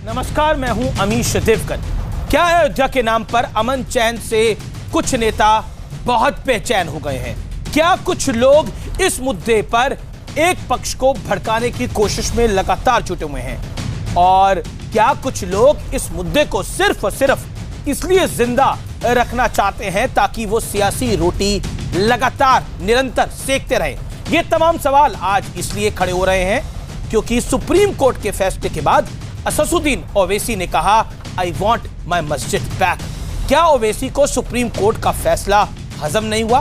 नमस्कार, मैं हूं अमीश देवकर। क्या अयोध्या के नाम पर अमन चैन से कुछ नेता बहुत बेचैन हो गए हैं? क्या कुछ लोग इस मुद्दे पर एक पक्ष को भड़काने की कोशिश में लगातार जुटे हुए हैं? और क्या कुछ लोग इस मुद्दे को सिर्फ और सिर्फ इसलिए जिंदा रखना चाहते हैं ताकि वो सियासी रोटी लगातार निरंतर सेकते रहे? ये तमाम सवाल आज इसलिए खड़े हो रहे हैं क्योंकि सुप्रीम कोर्ट के फैसले के बाद असदुद्दीन ओवैसी ने कहा, आई वॉन्ट माई मस्जिद बैक। क्या ओवैसी को सुप्रीम कोर्ट का फैसला हजम नहीं हुआ?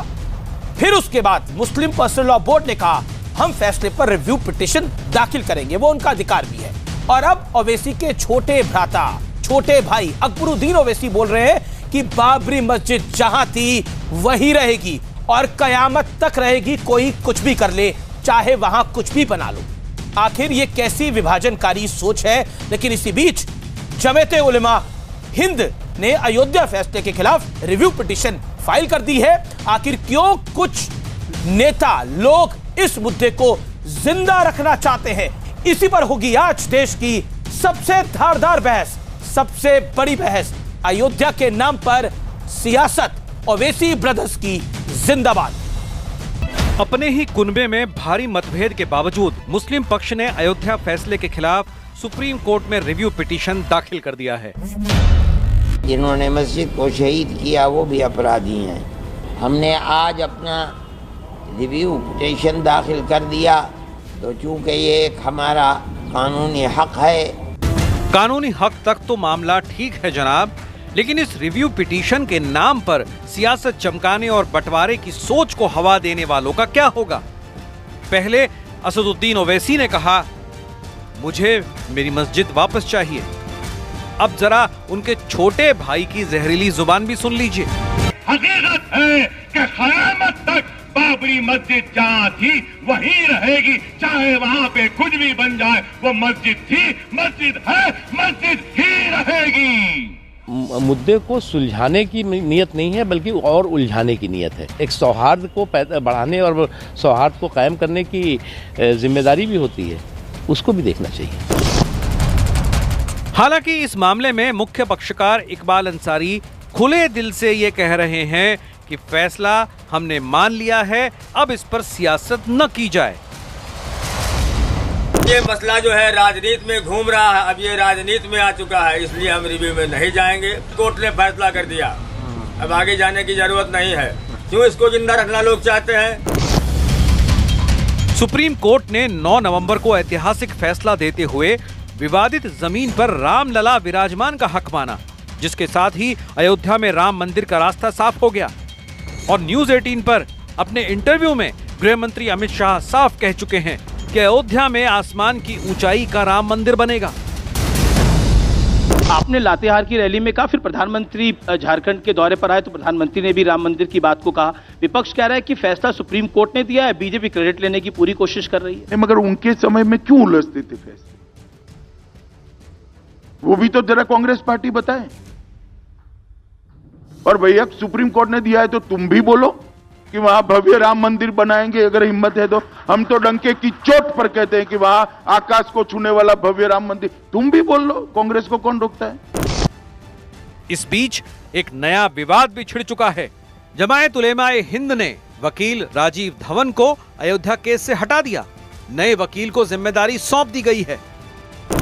फिर उसके बाद मुस्लिम पर्सनल लॉ बोर्ड ने कहा, हम फैसले पर रिव्यू पिटीशन दाखिल करेंगे, वो उनका अधिकार भी है। और अब ओवैसी के छोटे भ्राता, छोटे भाई अकबरुद्दीन ओवैसी बोल रहे हैं कि बाबरी मस्जिद जहां थी वही रहेगी और कयामत तक रहेगी, कोई कुछ भी कर ले, चाहे वहां कुछ भी बना लो। आखिर ये कैसी विभाजनकारी सोच है? लेकिन इसी बीच जमात उलेमा हिंद ने अयोध्या फैसले के खिलाफ रिव्यू पिटीशन फाइल कर दी है। आखिर क्यों कुछ नेता लोग इस मुद्दे को जिंदा रखना चाहते हैं? इसी पर होगी आज देश की सबसे धारदार बहस, सबसे बड़ी बहस। अयोध्या के नाम पर सियासत, ओवैसी ब्रदर्स की जिंदाबाद। अपने ही कुनबे में भारी मतभेद के बावजूद मुस्लिम पक्ष ने अयोध्या फैसले के खिलाफ सुप्रीम कोर्ट में रिव्यू पिटीशन दाखिल कर दिया है। जिन्होंने मस्जिद को शहीद किया वो भी अपराधी हैं। हमने आज अपना रिव्यू पिटीशन दाखिल कर दिया तो चूंकि ये एक हमारा कानूनी हक है। कानूनी हक तक तो मामला ठीक है जनाब, लेकिन इस रिव्यू पिटीशन के नाम पर सियासत चमकाने और बंटवारे की सोच को हवा देने वालों का क्या होगा? पहले असदुद्दीन ओवैसी ने कहा, मुझे मेरी मस्जिद वापस चाहिए। अब जरा उनके छोटे भाई की जहरीली जुबान भी सुन लीजिए। हकीकत है कि क़यामत तक बाबरी मस्जिद जहाँ थी वहीं रहेगी, चाहे वहाँ पे कुछ भी बन जाए। वो मस्जिद थी, मस्जिद है, मस्जिद ही रहेगी। मुद्दे को सुलझाने की नीयत नहीं है बल्कि और उलझाने की नीयत है। एक सौहार्द को बढ़ाने और सौहार्द को कायम करने की जिम्मेदारी भी होती है, उसको भी देखना चाहिए। हालांकि इस मामले में मुख्य पक्षकार इकबाल अंसारी खुले दिल से ये कह रहे हैं कि फैसला हमने मान लिया है, अब इस पर सियासत न की जाए। ये मसला जो है राजनीति में घूम रहा है, अब ये राजनीति में आ चुका है, इसलिए हम रिव्यू में नहीं जाएंगे। कोर्ट ने फैसला कर दिया, अब आगे जाने की जरूरत नहीं है। क्यों इसको जिंदा रखना लोग चाहते हैं? सुप्रीम कोर्ट ने 9 नवंबर को ऐतिहासिक फैसला देते हुए विवादित जमीन पर रामलला विराजमान का हक माना, जिसके साथ ही अयोध्या में राम मंदिर का रास्ता साफ हो गया। और न्यूज 18 पर अपने इंटरव्यू में गृह मंत्री अमित शाह साफ कह चुके हैं कि अयोध्या में आसमान की ऊंचाई का राम मंदिर बनेगा। आपने लातेहार की रैली में कहा, फिर प्रधानमंत्री झारखंड के दौरे पर आए तो प्रधानमंत्री ने भी राम मंदिर की बात को कहा। विपक्ष कह रहा है कि फैसला सुप्रीम कोर्ट ने दिया है, बीजेपी क्रेडिट लेने की पूरी कोशिश कर रही है। मगर उनके समय में क्यों उलझते थे फैसले? वो भी तो जरा कांग्रेस पार्टी बताए। और भैया सुप्रीम कोर्ट ने दिया है तो तुम भी बोलो कि वहां भव्य राम मंदिर बनाएंगे, अगर हिम्मत है तो। हम तो डंके की चोट पर कहते हैं कि वहां आकाश को छूने वाला भव्य राम मंदिर। तुम भी बोल लो, कांग्रेस को कौन रोकता है? इस बीच एक नया विवाद भी छिड़ चुका है। जमात उलेमाए हिंद ने वकील राजीव धवन को अयोध्या केस से हटा दिया। नए वकील को जिम्मेदारी सौंप दी गई है।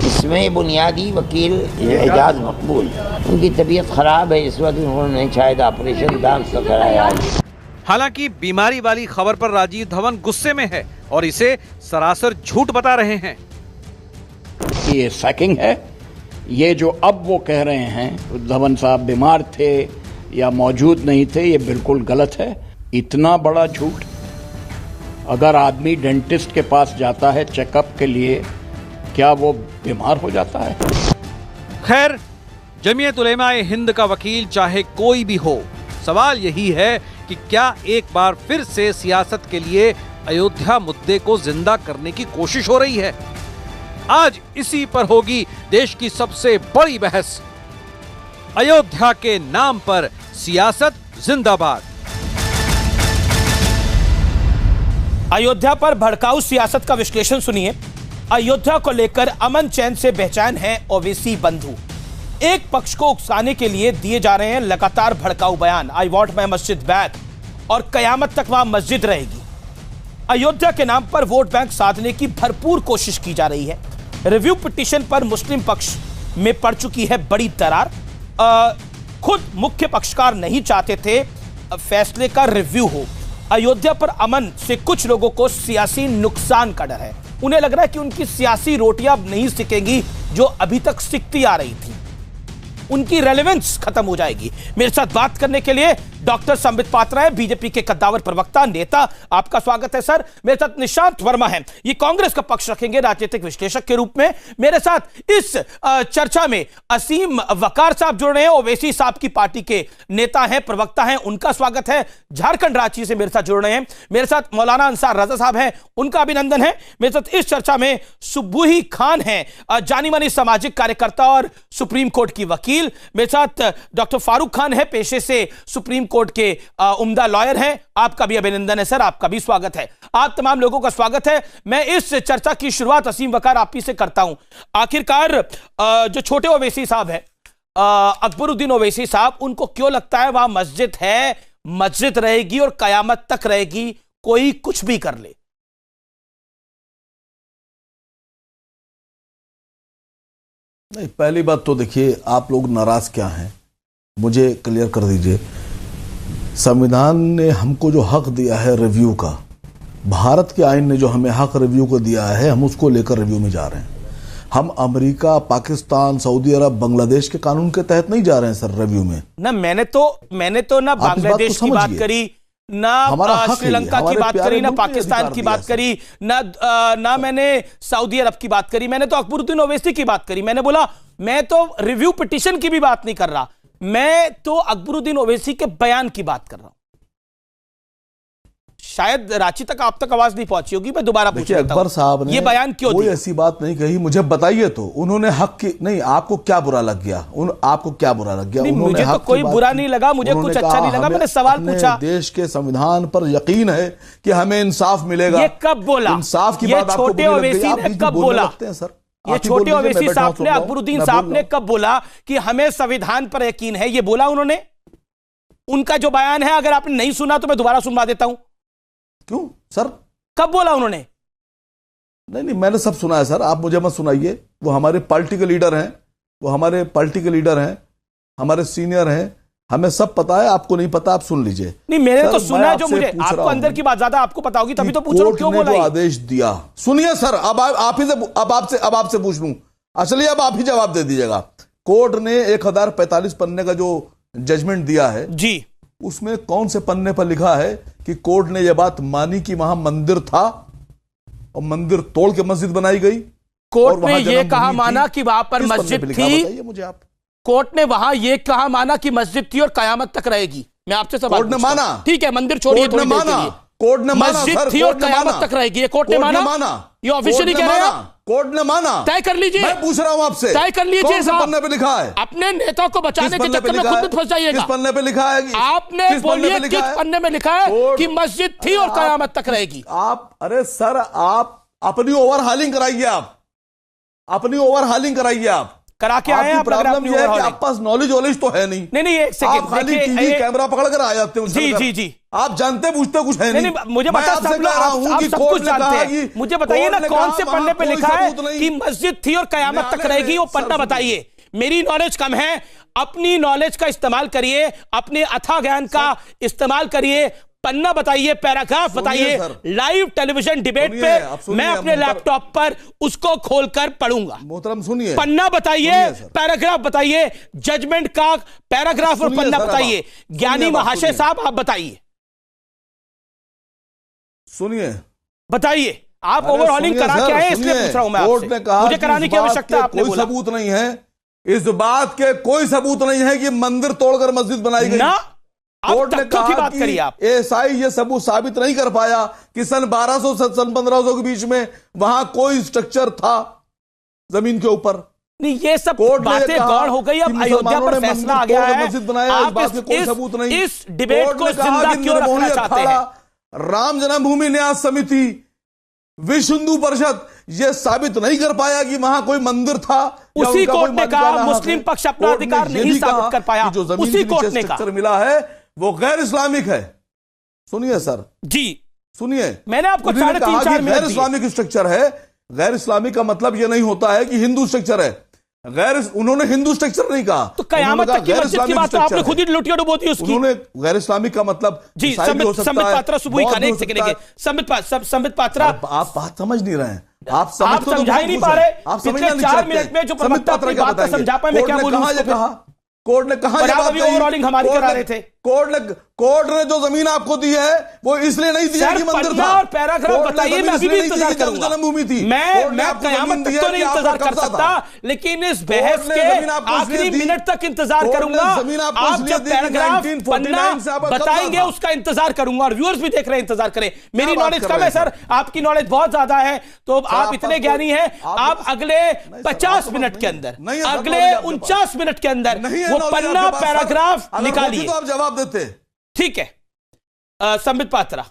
इसमें बुनियादी वकील एजाज मकबूल, उनकी तबीयत खराब है, इस वक्त उन्होंने शायद ऑपरेशन दांत का कराया। हालांकि बीमारी वाली खबर पर राजीव धवन गुस्से में है और इसे सरासर झूठ बता रहे हैं। ये सैकिंग है। ये जो अब वो कह रहे हैं धवन साहब बीमार थे या मौजूद नहीं थे, ये बिल्कुल गलत है। इतना बड़ा झूठ। अगर आदमी डेंटिस्ट के पास जाता है चेकअप के लिए, क्या वो बीमार हो जाता है? खैर, जमीयत उलेमाए हिंद का वकील चाहे कोई भी हो, सवाल यही है कि क्या एक बार फिर से सियासत के लिए अयोध्या मुद्दे को जिंदा करने की कोशिश हो रही है? आज इसी पर होगी देश की सबसे बड़ी बहस। अयोध्या के नाम पर सियासत जिंदाबाद। अयोध्या पर भड़काऊ सियासत का विश्लेषण सुनिए। अयोध्या को लेकर अमन चैन से बेचैन हैं ओवैसी बंधु। एक पक्ष को उकसाने के लिए दिए जा रहे हैं लगातार भड़काऊ बयान, आई वॉन्ट माई मस्जिद बैक और कयामत तक वहां मस्जिद रहेगी। अयोध्या के नाम पर वोट बैंक साधने की भरपूर कोशिश की जा रही है। रिव्यू पिटीशन पर मुस्लिम पक्ष में पड़ चुकी है बड़ी दरार। खुद मुख्य पक्षकार नहीं चाहते थे फैसले का रिव्यू हो। अयोध्या पर अमन से कुछ लोगों को सियासी नुकसान का डर है। उन्हें लग रहा है कि उनकी सियासी रोटियां अब नहीं सिकेंगी जो अभी तक सिकती आ रही थी, उनकी रेलेवेंस खत्म हो जाएगी। मेरे साथ बात करने के लिए डॉक्टर संबित पात्रा है, बीजेपी के कद्दावर प्रवक्ता नेता। आपका स्वागत है सर। मेरे साथ निशांत वर्मा है, ये कांग्रेस का पक्ष रखेंगे राजनीतिक विश्लेषक के रूप में। मेरे साथ इस चर्चा में असीम वकार साहब जुड़ रहे हैं, ओवैसी साहब की पार्टी के नेता हैं, प्रवक्ता हैं, उनका स्वागत है। झारखंड रांची से मेरे साथ जुड़ रहे हैं। मेरे साथ मौलाना अंसार रजा साहब हैं, उनका अभिनंदन है। मेरे साथ इस चर्चा में सुबुही खान है, जानी मानी सामाजिक कार्यकर्ता और सुप्रीम कोर्ट की वकील। मेरे साथ डॉक्टर फारूक खान है, पेशे से सुप्रीम कोर्ट के उम्दा लॉयर हैं। आपका भी अभिनंदन है सर, आपका भी स्वागत है। आप तमाम लोगों का स्वागत है। मैं इस चर्चा की शुरुआत असीम वकार आप ही से करता हूं। आखिरकार जो छोटे ओवैसी साहब है, अकबरुद्दीन ओवैसी साहब, उनको क्यों लगता है वहां मस्जिद है, मस्जिद रहेगी और कयामत तक रहेगी, कोई कुछ भी कर ले? नहीं, पहली बात तो देखिए, आप लोग नाराज क्या हैं मुझे क्लियर कर दीजिए। संविधान ने हमको जो हक दिया है रिव्यू का, भारत के आईन ने जो हमें हक रिव्यू को दिया है, हम उसको लेकर रिव्यू में जा रहे हैं। हम अमेरिका, पाकिस्तान, सऊदी अरब, बांग्लादेश के कानून के तहत नहीं जा रहे हैं सर रिव्यू में। ना मैंने तो ना बांग्लादेश की बात करी, ना श्रीलंका की बात करी, ना पाकिस्तान की बात करी, ना मैंने सऊदी अरब की बात करी। मैंने तो अकबरुद्दीन ओवैसी की बात करी। मैंने बोला मैं तो रिव्यू पिटीशन की भी बात नहीं कर रहा, मैं तो अकबरुद्दीन ओवैसी के बयान की बात कर रहा हूं। शायद रांची तक आप तक आवाज नहीं पहुंची होगी, मैं दोबारा पूछ रहा हूं। अकबर साहब ने ये बयान क्यों कोई दिया? ऐसी बात नहीं कही, मुझे बताइए तो। उन्होंने हक की नहीं, आपको क्या बुरा लग गया? आपको क्या बुरा लग गया? मुझे तो कोई बुरा नहीं लगा, मुझे कुछ अच्छा नहीं लगा। मैंने सवाल पूछा। देश के संविधान पर यकीन है कि हमें इंसाफ मिलेगा। ये कब बोला? इंसाफ की बात छोटे ओवैसी ने कब बोला? सर, ये छोटे ओवैसी साहब ने, अकबरुद्दीन साहब ने कब बोला कि हमें संविधान पर यकीन है? ये बोला उन्होंने। उनका जो बयान है, अगर आपने नहीं सुना तो मैं दोबारा सुनवा देता हूं। क्यों सर? कब बोला उन्होंने? नहीं, मैंने सब सुना है सर, आप मुझे मत सुनाइए। वो हमारे पार्टी के लीडर हैं, हमारे सीनियर हैं, हमें सब पता है। आपको नहीं पता, आप सुन लीजिए। नहीं, मैंने तो सुना, जो मुझे आपको अंदर की बात ज्यादा आपको पता होगी, तभी तो पूछ रहा हूं क्यों बोला। जो आदेश दिया, सुनिए सर, अब आपसे पूछ लूं। चलिए अब आप ही जवाब दे दीजिएगा। कोर्ट ने 1045 पन्ने का जो जजमेंट दिया है जी, उसमें कौन से पन्ने पर लिखा है कि कोर्ट ने यह बात मानी कि वहां मंदिर था और मंदिर तोड़ के मस्जिद बनाई गई? कोर्ट ने यह कहा माना कि वहां पर मस्जिद थी? बताइए मुझे आप। कोर्ट ने वहां यह कहा माना कि मस्जिद थी और कयामत तक रहेगी? मैं आपसे सवाल कोर्ट ने माना। ठीक है, मंदिर छोड़िए, कोर्ट ने माना, कोर्ट ने माना, मस्जिद थी और कयामत तक रहेगी, ये कोर्ट ने माना। ये ऑफिशियली कह रहे हैं, कोर्ट ने माना। तय कर लीजिए। मैं पूछ रहा हूं आपसे, तय कर लीजिए। कौन से पन्ने पे लिखा है? अपने नेता को बचाने के चक्कर में खुद में फंस जाइएगा। किस पन्ने पे लिखा है? आपने बोलिए किस पन्ने में लिखा है कि मस्जिद थी और कयामत तक रहेगी? आप, अरे सर, आप अपनी ओवरहालिंग कराइए। आप अपनी ओवरहालिंग कराइए। आप करा के आए हैं? प्रॉब्लम यह है कि आप पास नॉलेज तो है नहीं। नहीं, एक सेकंड, आप खाली टीवी कैमरा पकड़ कर आ जाते हैं। जी, आप जानते पूछते कुछ है नहीं। मुझे बता, आप सब कुछ जानते हैं। मुझे बताइए ना, कौन से पन्ने पे लिखा है कि मस्जिद थी और कयामत तक रहेगी? वो पन्ना बताइए। मेरी नॉलेज कम है, अपनी नॉलेज का इस्तेमाल करिए, अपने अथाह ज्ञान का इस्तेमाल करिए। पन्ना बताइए, पैराग्राफ बताइए। लाइव टेलीविजन डिबेट पे मैं अपने लैपटॉप पर उसको खोलकर पढ़ूंगा। मोहतरम सुनिए, पन्ना बताइए, पैराग्राफ बताइए, जजमेंट का पैराग्राफ और पन्ना बताइए। ज्ञानी महाशय साहब, आप बताइए, सुनिए, बताइए। आप ओवरऑलिंग करा के आए, इसलिए पूछ रहा हूं मैं आपसे। मुझे कराने की आवश्यकता आपने बोला। कोई सबूत नहीं है, इस बात के कोई सबूत नहीं है कि मंदिर तोड़कर मस्जिद बनाई गई। कोर्ट ने कहा बात करिए आप। एएसआई ये सबूत साबित नहीं कर पाया कि सन 1200 से सन 1500 के बीच में वहां कोई स्ट्रक्चर था जमीन के ऊपर। नहीं, ये सब बातें गौण हो गई। अब अयोध्या पर फैसला आ गया है, मस्जिद बनाया, आप कोई सबूत नहीं। इस डिबेट को जिंदा क्यों रखना चाहते हैं? राम जन्मभूमि न्यास समिति, विश्व हिंदू परिषद, ये साबित नहीं कर पाया कि वहां कोई मंदिर था। उसी कोर्ट ने कहा मुस्लिम पक्ष अपना अधिकार नहीं साबित कर पाया। जो जमीन उसी कोर्ट ने कहा मिला है वो गैर इस्लामिक है। सुनिए सर जी, सुनिए, मैंने आपको 3.5-4 मिनट गैर इस्लामिक स्ट्रक्चर है। गैर इस्लामिक का मतलब यह नहीं होता है कि हिंदू स्ट्रक्चर है। उन्होंने हिंदू स्ट्रक्चर नहीं कहा, तो कयामत तक की मस्जिद की बात तो आपने खुद ही लुटिया डुबो दी उसकी। उन्होंने गैर इस्लामिक का मतलब जी, संबित पात्रा सुबह खाने, एक सेकंड के संबित पात्रा, आप बात समझ नहीं रहे हैं। आप समझा ही नहीं पा रहे। पिछले 4 मिनट में जो प्रवक्ता अपनी बात को समझा पाए, मैं क्या बोलूं? कोर्ट ने कहा ओवरऑलिंग हमारी करा रहे थे। कोर्ट ने जो जमीन आपको दी है वो इसलिए नहीं दी कि मंदिर था। और पैराग्राफ बताइए, मैं अभी भी इंतजार करूंगा। जन्मभूमि थी। मैं कयामत तक तो नहीं इंतजार कर सकता, लेकिन इस बहस के आखिरी मिनट तक इंतजार करूंगा। आप जब पैराग्राफ पन्ना बताएंगे उसका इंतजार करूंगा, और व्यूअर्स भी देख रहे हैं, इंतजार करें। मेरी नॉलेज कम है सर, आपकी नॉलेज बहुत ज्यादा है, तो आप इतने ज्ञानी हैं। आप अगले 50 मिनट के अंदर, अगले 49 मिनट के अंदर वो पन्ना पैराग्राफ निकालिए, तो आप जवाब देते। ठीक है संबित पात्रा,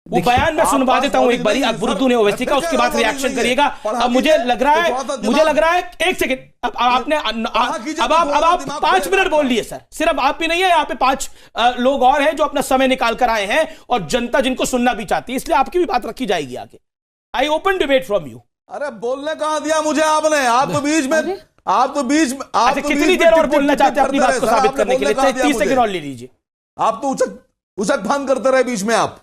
वो बयान मैं सुनवा देता हूं एक बारी अकबरुद्दीन ओवैसी का, उसके बाद रिएक्शन करिएगा। अब मुझे लग रहा है एक सेकंड, अब आपने अब आप 5 मिनट बोल लिए सर। सिर्फ आप ही नहीं है, यहाँ पे 5 लोग और हैं जो अपना समय निकाल कर आए हैं, और जनता जिनको सुनना भी चाहती है, इसलिए आपकी भी बात रखी जाएगी आगे। I open debate from you. अरे बोलने कहाँ दिया मुझे आपने? आप तो बीच में कितनी देर और बोलना चाहते हैं अपनी बात को साबित करने के लिए? 30 सेकंड और ले लीजिए। आप तो उचक फान करते रहे बीच में। आप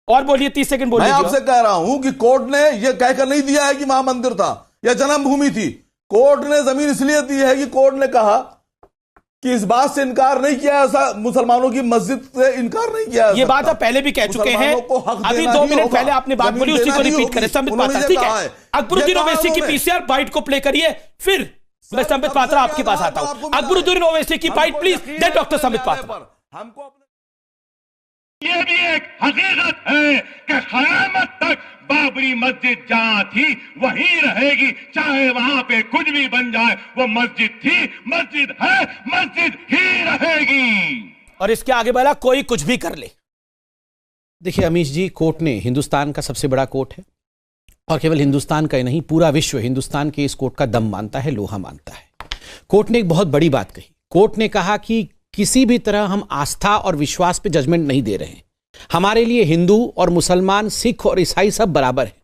और बोलिए, 30 सेकंड बोलिए। मैं आपसे कह रहा हूं कि कोर्ट ने यह कहकर नहीं दिया है कि वहां मंदिर था या जन्मभूमि थी। कोर्ट ने जमीन इसलिए दी है कि कोर्ट ने कहा कि इस बात से इनकार नहीं किया, ऐसा मुसलमानों की मस्जिद से इनकार नहीं किया। ये बात आप पहले भी कह चुके हैं, अभी 2 मिनट पहले आपने बात बोली, उसी को रिपीट करें। संबित पात्रा, ठीक है, अकबरुद्दीन ओवैसी की पीसीआर बाइट को प्ले करिए, फिर मैं संबित पात्रा आपके पास आता हूं। अकबरुद्दीन ओवैसी की byte please, then doctor Sambit Patra. हमको ये भी एक हकीकत है कि क़यामत तक बाबरी मस्जिद जहां थी वहीं रहेगी, चाहे वहां पे कुछ भी बन जाए। वो मस्जिद थी, मस्जिद है, मस्जिद ही रहेगी। और इसके आगे बोला कोई कुछ भी कर ले। देखिए अमीश जी, कोर्ट ने, हिंदुस्तान का सबसे बड़ा कोर्ट है, और केवल हिंदुस्तान का ही नहीं, पूरा विश्व हिंदुस्तान के इस कोर्ट का दम मानता है, लोहा मानता है। कोर्ट ने एक बहुत बड़ी बात कही। कोर्ट ने कहा कि किसी भी तरह हम आस्था और विश्वास पे जजमेंट नहीं दे रहे हैं। हमारे लिए हिंदू और मुसलमान, सिख और ईसाई सब बराबर है।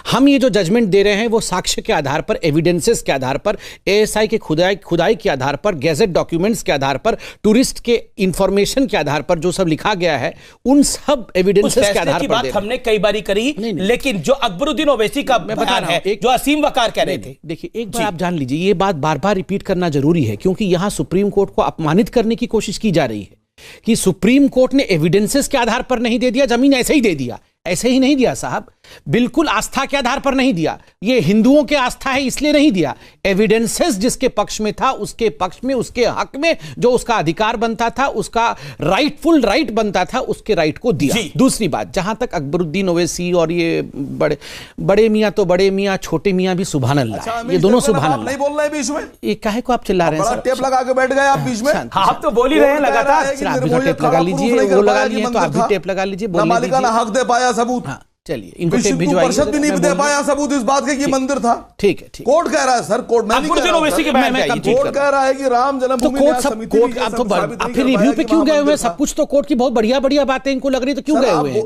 हम ये जो जजमेंट दे रहे हैं वो साक्ष्य के आधार पर, एविडेंसेस के आधार पर, एएसआई के खुदाई के आधार पर, गैजेट डॉक्यूमेंट्स के आधार पर, टूरिस्ट के इंफॉर्मेशन के आधार पर जो सब लिखा गया है, उन सब एविडेंसेस के आधार पर बात हमने कई बारी करी। लेकिन जो अकबरुद्दीन ओवैसी का बयान है, जो असीम वकार कह रहे थे, देखिए एक बार आप जान लीजिए, ये बात बार बार रिपीट करना जरूरी है, क्योंकि यहां सुप्रीम कोर्ट को अपमानित करने की कोशिश की जा रही है कि सुप्रीम कोर्ट ने एविडेंसेस के आधार पर नहीं दे दिया, जमीन ऐसे ही दे दिया। ऐसे ही नहीं दिया साहब, बिल्कुल आस्था के आधार पर नहीं दिया। ये हिंदुओं के आस्था है इसलिए नहीं दिया। एविडेंसेस जिसके पक्ष में था, उसके पक्ष में, उसके हक में जो उसका अधिकार बनता था, उसका राइटफुल राइट बनता था, उसके राइट को दिया। दूसरी बात, जहां तक अकबरुद्दीन ओवैसी और ये बड़े मियां तो बड़े मियां, छोटे मियां भी सुभान अल्लाह, ये दोनों सुभान अल्लाह। नहीं बोल रहे बीच में, ये काहे को आप चिल्ला रहे हैं? टेप लगा के बैठ गए आप बीच में। आप तो बोल ही रहे हैं लगातार। आप भी टेप लगा लीजिए, वो लगा लिए तो आप भी टेप लगा लीजिए। मालिकाना हक दे पाया सबूत। हाँ चलिए, इनको टेप भिजवाइए। परिषद भी नहीं दे पाया सबूत इस बात के कि मंदिर था। ठीक है, ठीक। कोर्ट कह रहा है सर, कोर्ट मैं नहीं कह रहा हूं, कोर्ट कह रहा है कि राम जन्मभूमि न्यास समिति कोर्ट आप तो फिर रिव्यू पे क्यों गए हुए? सब कुछ तो कोर्ट की बहुत बढ़िया बढ़िया बातें इनको लग रही, तो क्यों गए हुए हैं?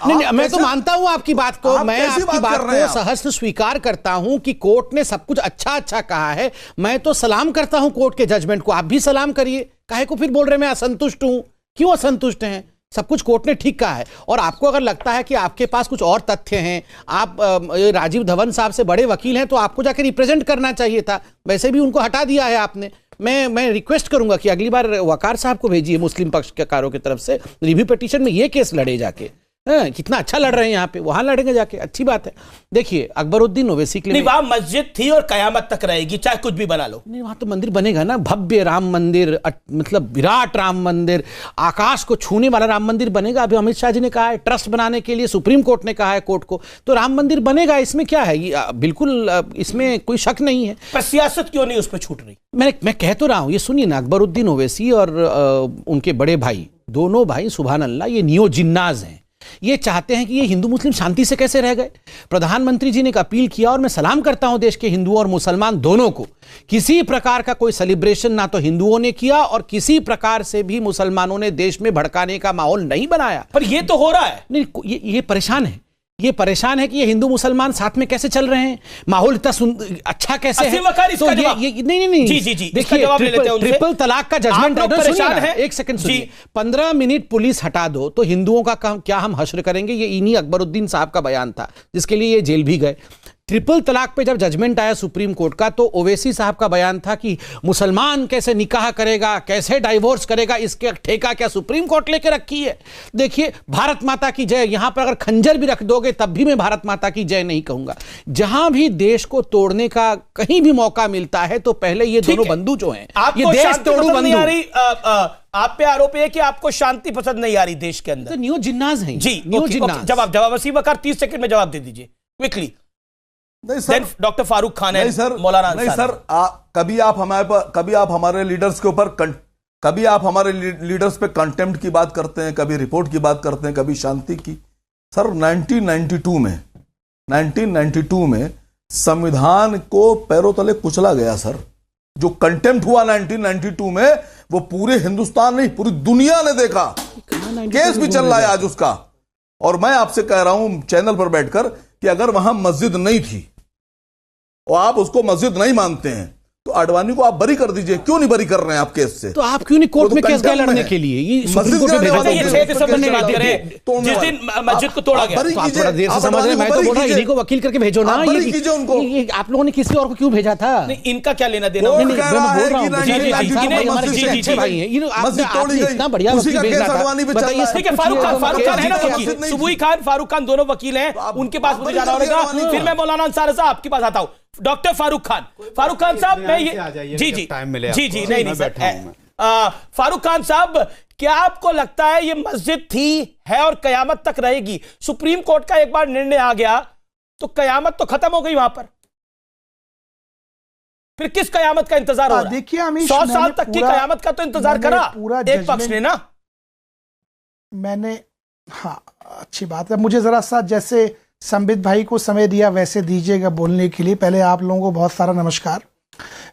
नहीं, मैं तो मानता हूं आपकी बात को, मैं आपकी बात को सहर्ष स्वीकार करता हूं कि कोर्ट ने सब कुछ अच्छा अच्छा कहा है। मैं तो सलाम करता हूं कोर्ट के जजमेंट को, आप भी सलाम करिए। काहे को फिर बोल रहे मैं असंतुष्ट हूं? क्यों असंतुष्ट हैं? सब कुछ कोर्ट ने ठीक कहा है। और आपको अगर लगता है कि आपके पास कुछ और तथ्य हैं, आप राजीव धवन साहब से बड़े वकील हैं, तो आपको जाकर रिप्रेजेंट करना चाहिए था। वैसे भी उनको हटा दिया है आपने। मैं रिक्वेस्ट करूंगा कि अगली बार वकार साहब को भेजिए मुस्लिम पक्षकारों की तरफ से, रिव्यू पिटीशन में ये केस लड़े जाके। कितना अच्छा लड़ रहे हैं यहाँ पे, वहां लड़ेंगे जाके, अच्छी बात है। देखिए अकबरुद्दीन ओवैसी के लिए वहां मस्जिद थी और कयामत तक रहेगी, चाहे कुछ भी बना लो। नहीं, वहां तो मंदिर बनेगा ना, भव्य राम मंदिर, मतलब विराट राम मंदिर, आकाश को छूने वाला राम मंदिर बनेगा। अभी अमित शाह जी ने कहा है ट्रस्ट बनाने के लिए, सुप्रीम कोर्ट ने कहा है कोर्ट को, तो राम मंदिर बनेगा। इसमें क्या है, बिल्कुल इसमें कोई शक नहीं है। पर सियासत क्यों नहीं उस पर छूट रही? मैं कह तो रहा हूं, ये सुनिए ना, अकबरुद्दीन ओवैसी और उनके बड़े भाई, दोनों भाई सुभान अल्लाह, ये नियो जिन्नाज हैं। ये चाहते हैं कि ये हिंदू मुस्लिम शांति से कैसे रह गए। प्रधानमंत्री जी ने एक अपील किया और मैं सलाम करता हूं देश के हिंदुओं और मुसलमान दोनों को। किसी प्रकार का कोई सेलिब्रेशन ना तो हिंदुओं ने किया और किसी प्रकार से भी मुसलमानों ने देश में भड़काने का माहौल नहीं बनाया। पर ये तो हो रहा है। नहीं, ये परेशान है, ये परेशान है कि ये हिंदू मुसलमान साथ में कैसे चल रहे हैं, माहौल इतना अच्छा कैसे है। तो नहीं जी देखिए, ट्रिपल तलाक का जजमेंट परेशान है। एक सेकंड सुनिए, 15 मिनट पुलिस हटा दो तो हिंदुओं का क्या हम हश्र करेंगे। ये इन्हीं अकबरुद्दीन साहब का बयान था जिसके लिए ये जेल भी गए। ट्रिपल तलाक पे जब जजमेंट आया सुप्रीम कोर्ट का तो ओवैसी साहब का बयान था कि मुसलमान कैसे निकाह करेगा, कैसे डाइवोर्स करेगा, इसके ठेका क्या सुप्रीम कोर्ट लेके रखी है। देखिए, भारत माता की जय, यहां पर अगर खंजर भी रख दोगे तब भी मैं भारत माता की जय नहीं कहूंगा। जहां भी देश को तोड़ने का कहीं भी मौका मिलता है तो पहले ये दोनों बंधु जो हैं, ये देश तोड़ू बंधु। आप पे आरोप है कि आपको शांति पसंद नहीं आ रही देश के अंदर। तो न्यू जिन्नाज हैं जी। जवाब वसीम वकार 30 सेकंड में जवाब दे दीजिए क्विकली। नहीं सर, डॉक्टर फारूक खान है, नहीं सर, मौलाना नहीं सर, कभी आप हमारे लीडर्स के ऊपर कभी आप हमारे लीडर्स पे कंटेम्प्ट की बात करते हैं, कभी रिपोर्ट की बात करते हैं, कभी शांति की। सर 1992 में संविधान को पैरों तले कुचला गया सर। जो कंटेम्प्ट हुआ 1992 में वो पूरे हिंदुस्तान नहीं पूरी दुनिया ने देखा। केस भी चल रहा है आज उसका। और मैं आपसे कह रहा हूं चैनल पर बैठकर कि अगर वहां मस्जिद नहीं थी और आप उसको मस्जिद नहीं मानते हैं तो आडवाणी को आप बरी कर दीजिए। क्यों नहीं बरी कर रहे हैं आप केस से? तो आप क्यों नहीं कोर्ट में केस गए लड़ने के लिए? ये सुप्रीम कोर्ट में भेजा ये 6 दिसंबर की बात करें जिस दिन मस्जिद को तोड़ा गया। तो आप थोड़ा देर से समझ रहे हैं, मैं तो बोल रहा हूं इन्हीं को वकील करके भेजो ना। ये आप लोगों ने किसी और को क्यों भेजा था? नहीं, इनका क्या लेना देना? मैं बोल रहा हूं अच्छे भाई हैं, इतना बढ़िया वकील भेज रहा था। बताइए, फारूक खान है ना वकील, सुबुई खान, फारूक खान दोनों वकील हैं, उनके पास मुझे जाना होगा। फिर मैं मौलाना अंसारी साहब आपके पास आता हूं। डॉक्टर फारूक खान साहब, मैं ये जी नहीं सर, फारूक खान साहब, क्या आपको लगता है ये मस्जिद थी, है और कयामत तक रहेगी? सुप्रीम कोर्ट का एक बार निर्णय आ गया तो कयामत तो खत्म हो गई वहां पर। फिर किस कयामत का इंतजार हो रहा है? देखिए, 100 साल तक की कयामत का तो इंतजार करा एक पक्ष ने ना। मैंने, हाँ, अच्छी बात है। मुझे जरा सा जैसे संबित भाई को समय दिया वैसे दीजिएगा बोलने के लिए। पहले आप लोगों को बहुत सारा नमस्कार।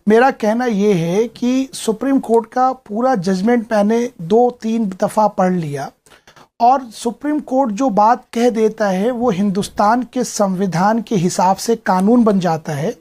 मेरा कहना यह है कि सुप्रीम कोर्ट का पूरा जजमेंट मैंने 2-3 दफ़ा पढ़ लिया और सुप्रीम कोर्ट जो बात कह देता है वो हिंदुस्तान के संविधान के हिसाब से कानून बन जाता है।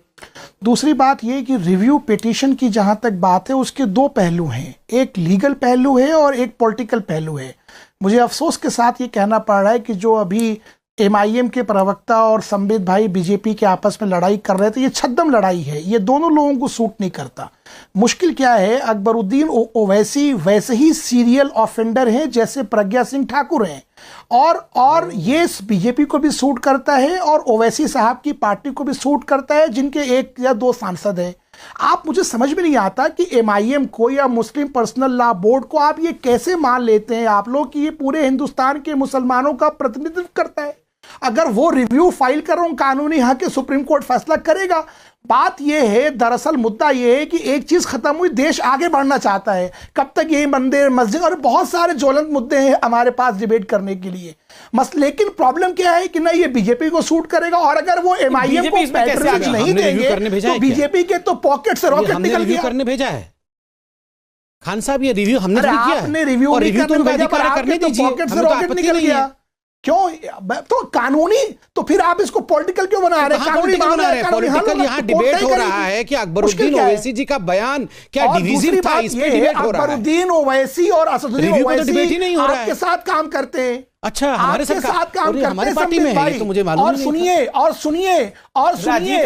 दूसरी बात यह कि रिव्यू पिटीशन की जहां तक बात है उसके 2 पहलू हैं, एक लीगल पहलू है और एक पॉलिटिकल पहलू है। मुझे अफसोस के साथ ये कहना पड़ रहा है कि जो अभी MIM के प्रवक्ता और संबित भाई बीजेपी के आपस में लड़ाई कर रहे थे, ये छद्म लड़ाई है, ये दोनों लोगों को सूट नहीं करता। मुश्किल क्या है, अकबरुद्दीन ओवैसी वैसे ही सीरियल ऑफेंडर हैं जैसे प्रज्ञा सिंह ठाकुर हैं और ये बीजेपी को भी सूट करता है और ओवैसी साहब की पार्टी को भी सूट करता है जिनके 1 या 2 सांसद हैं। आप, मुझे समझ में नहीं आता कि MIM को या मुस्लिम पर्सनल लॉ बोर्ड को आप ये कैसे मान लेते हैं आप लोग कि ये पूरे हिंदुस्तान के मुसलमानों का प्रतिनिधित्व करता है। अगर वो रिव्यू फाइल कर रहा हूं कानूनी हक के, सुप्रीम कोर्ट फैसला करेगा। बात यह है, दरअसल मुद्दा यह है कि एक चीज खत्म हुई, देश आगे बढ़ना चाहता है। कब तक ये मंदिर मस्जिद और बहुत सारे ज्वलंत मुद्दे हैं हमारे पास डिबेट करने के लिए। लेकिन प्रॉब्लम क्या है कि ना ये बीजेपी को सूट करेगा और अगर वो MIM को पैट्रियट नहीं देंगे तो बीजेपी के तो पॉकेट से रॉकेट निकल गया। करने भेजा है खान साहब, ये रिव्यू हमने किया है। आपने रिव्यू नहीं करने दीजिए, पॉकेट से रॉकेट निकल गया। क्यों? तो कानूनी, तो फिर आप इसको पॉलिटिकल क्यों बना रहे हैं? कानूनी बना रहे हैं। पॉलिटिकल यहाँ डिबेट हो रहा है कि अकबरुद्दीन ओवैसी जी का बयान क्या डिविजिव था, इस पे डिबेट हो रहा है। अकबरुद्दीन ओवैसी और असदुद्दीन ओवैसी आपके साथ काम करते हैं। अच्छा, हमारे साथ काम करते हैं, हमारी पार्टी में है, तो मुझे मालूम नहीं। सुनिए